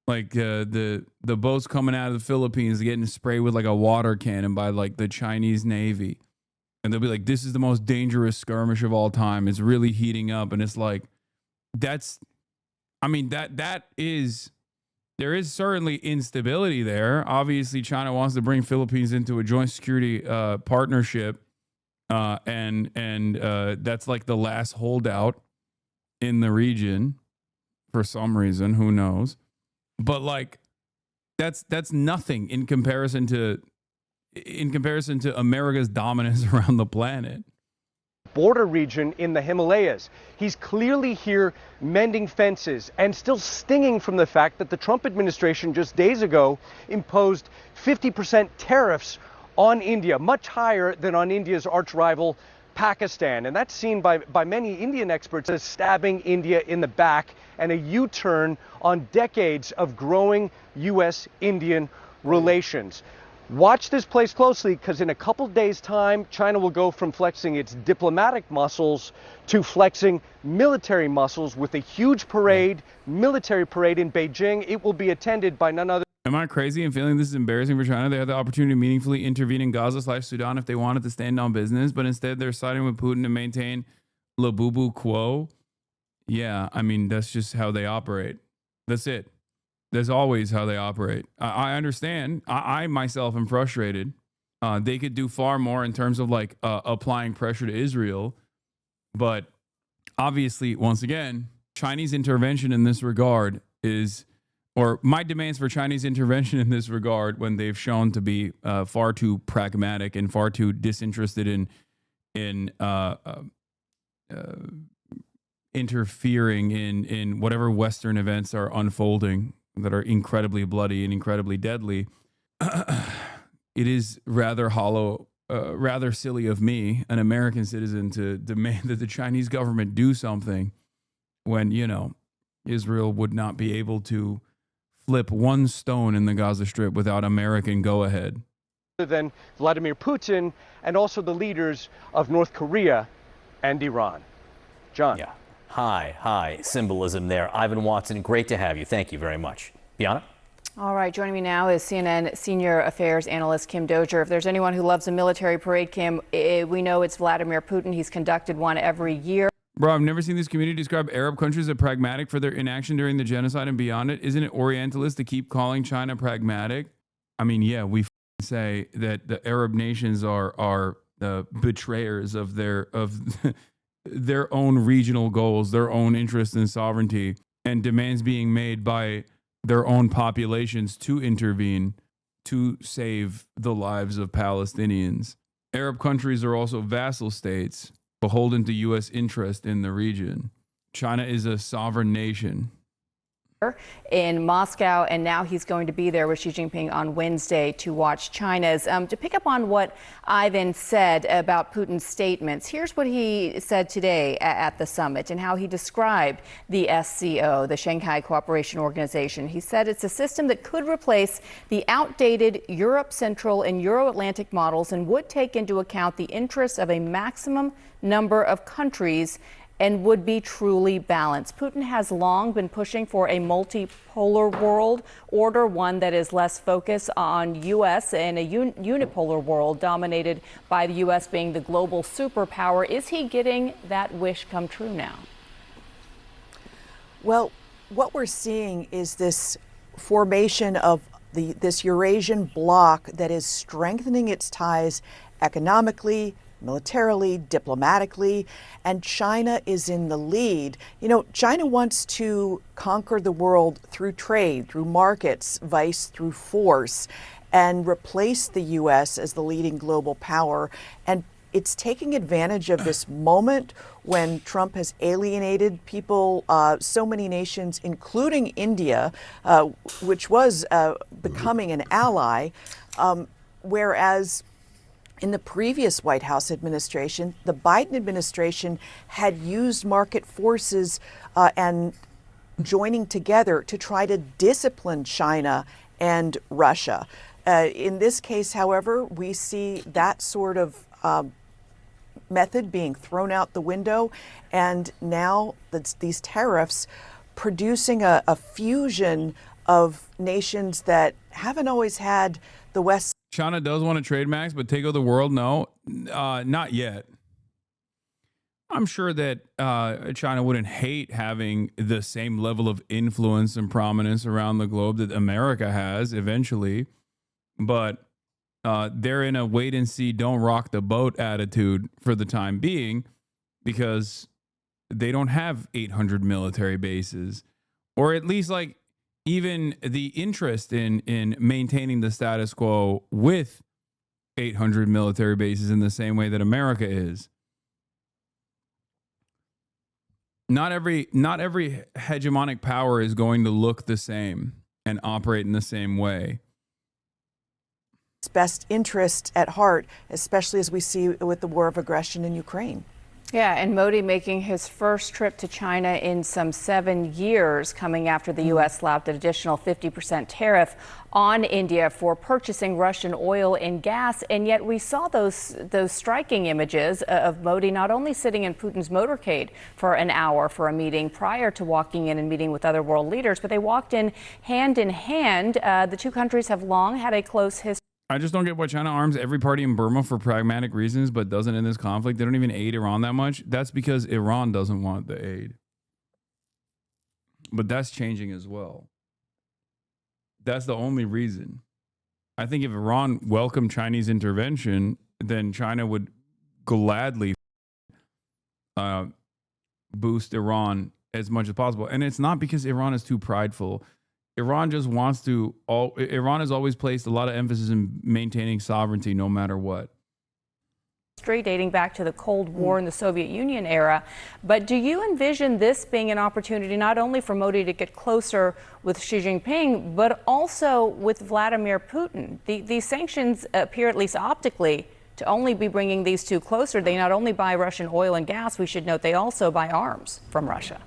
like the boats coming out of the Philippines getting sprayed with like a water cannon by like the Chinese Navy. And they'll be like, this is the most dangerous skirmish of all time. It's really heating up. And it's like, there is certainly instability there. Obviously, China wants to bring Philippines into a joint security partnership, and that's like the last holdout in the region for some reason. Who knows? But like, that's nothing in comparison to America's dominance around the planet. Border region in the Himalayas. He's clearly here mending fences and still stinging from the fact that the Trump administration just days ago imposed 50% tariffs on India, much higher than on India's arch rival Pakistan. And that's seen by many Indian experts as stabbing India in the back and a U-turn on decades of growing U.S.-Indian relations. Watch this place closely, because in a couple days' time, China will go from flexing its diplomatic muscles to flexing military muscles with a huge parade, military parade in Beijing. It will be attended by none other. Am I crazy in feeling this is embarrassing for China? They had the opportunity to meaningfully intervene in Gaza/Sudan if they wanted to stand on business, but instead they're siding with Putin to maintain le boo quo. Yeah, I mean, that's just how they operate. That's it. That's always how they operate. I understand. I myself am frustrated. They could do far more in terms of like applying pressure to Israel. But obviously, once again, Chinese intervention in this regard is, or my demands for Chinese intervention in this regard, when they've shown to be far too pragmatic and far too disinterested in interfering in whatever Western events are unfolding that are incredibly bloody and incredibly deadly. It is rather hollow, rather silly of me, an American citizen, to demand that the Chinese government do something when, you know, Israel would not be able to flip one stone in the Gaza Strip without American go-ahead. Than Vladimir Putin and also the leaders of North Korea and Iran. John. Yeah. High symbolism there. Ivan Watson, great to have you. Thank you very much. Bianna? All right, joining me now is CNN senior affairs analyst Kim Dozier. If there's anyone who loves a military parade, Kim, we know it's Vladimir Putin. He's conducted one every year. Bro, I've never seen this community describe Arab countries as pragmatic for their inaction during the genocide and beyond it. Isn't it Orientalist to keep calling China pragmatic? I mean, yeah, we say that the Arab nations are the betrayers of their own regional goals, their own interests and sovereignty, and demands being made by their own populations to intervene to save the lives of Palestinians. Arab countries are also vassal states, beholden to U.S. interest in the region. China is a sovereign nation. In Moscow, and now he's going to be there with Xi Jinping on Wednesday to watch China's. To pick up on what Ivan said about Putin's statements, here's what he said today at the summit and how he described the SCO, the Shanghai Cooperation Organization. He said it's a system that could replace the outdated Europe Central and Euro-Atlantic models and would take into account the interests of a maximum number of countries and would be truly balanced. Putin has long been pushing for a multipolar world order, one that is less focused on U.S. and a unipolar world dominated by the U.S. being the global superpower. Is he getting that wish come true now? Well, what we're seeing is this formation of this Eurasian bloc that is strengthening its ties economically, militarily, diplomatically, and China is in the lead. You know, China wants to conquer the world through trade, through markets, vice through force, and replace the U.S. as the leading global power. And it's taking advantage of this moment when Trump has alienated people, so many nations, including India, which was becoming an ally, whereas in the previous White House administration, the Biden administration had used market forces and joining together to try to discipline China and Russia. In this case, however, we see that sort of method being thrown out the window, and now these tariffs producing a fusion of nations that haven't always had the West. China does want to trade, Max, but take over the world? No, not yet. I'm sure that China wouldn't hate having the same level of influence and prominence around the globe that America has eventually, but they're in a wait and see, don't rock the boat attitude for the time being because they don't have 800 military bases, or at least like even the interest in maintaining the status quo with 800 military bases in the same way that America is. Not every hegemonic power is going to look the same and operate in the same way. Best interest at heart, especially as we see with the war of aggression in Ukraine. Yeah, and Modi making his first trip to China in some 7 years, coming after the U.S. slapped an additional 50% tariff on India for purchasing Russian oil and gas. And yet we saw those striking images of Modi not only sitting in Putin's motorcade for an hour for a meeting prior to walking in and meeting with other world leaders, but they walked in hand. The two countries have long had a close history. I just don't get why China arms every party in Burma for pragmatic reasons, but doesn't in this conflict. They don't even aid Iran that much. That's because Iran doesn't want the aid. But that's changing as well. That's the only reason. I think if Iran welcomed Chinese intervention, then China would gladly boost Iran as much as possible. And it's not because Iran is too prideful. Iran just wants to. Iran has always placed a lot of emphasis in maintaining sovereignty no matter what. Dating back to the Cold War in the Soviet Union era. But do you envision this being an opportunity not only for Modi to get closer with Xi Jinping, but also with Vladimir Putin? These sanctions appear, at least optically, to only be bringing these two closer. They not only buy Russian oil and gas, we should note they also buy arms from Russia.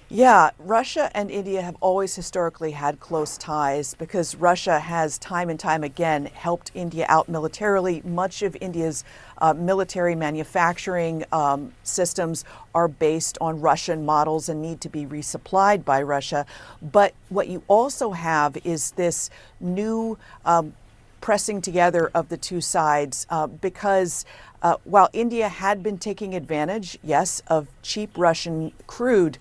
Yeah, Russia and India have always historically had close ties because Russia has time and time again helped India out militarily. Much of India's military manufacturing systems are based on Russian models and need to be resupplied by Russia. But what you also have is this new pressing together of the two sides because while India had been taking advantage, yes, of cheap Russian crude,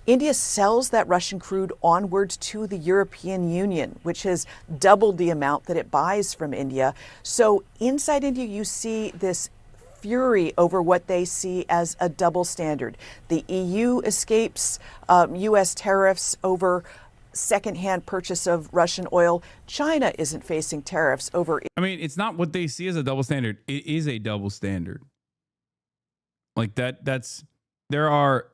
India sells that Russian crude onwards to the European Union, which has doubled the amount that it buys from India. So inside India, you see this fury over what they see as a double standard. The EU escapes U.S. tariffs over secondhand purchase of Russian oil. China isn't facing tariffs over. I mean, it's not what they see as a double standard. It is a double standard. Like there are.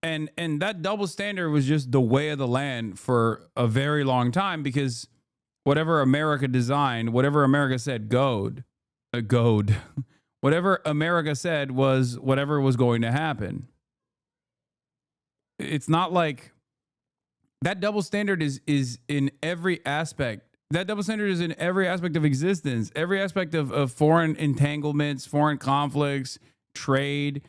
And that double standard was just the way of the land for a very long time because whatever America designed, whatever America said whatever America said was whatever was going to happen. It's not like that double standard is in every aspect. That double standard is in every aspect of existence, every aspect of foreign entanglements, foreign conflicts, trade.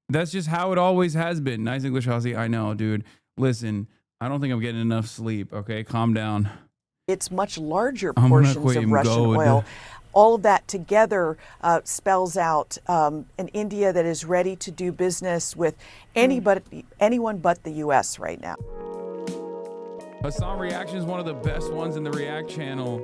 That's just how it always has been. Nice English, Hossie. I know, dude. Listen, I don't think I'm getting enough sleep. Okay, calm down. It's much larger portions of Russian oil. All of that together spells out an India that is ready to do business with anyone but the U.S. right now. Hasan Reaction is one of the best ones in the React channel.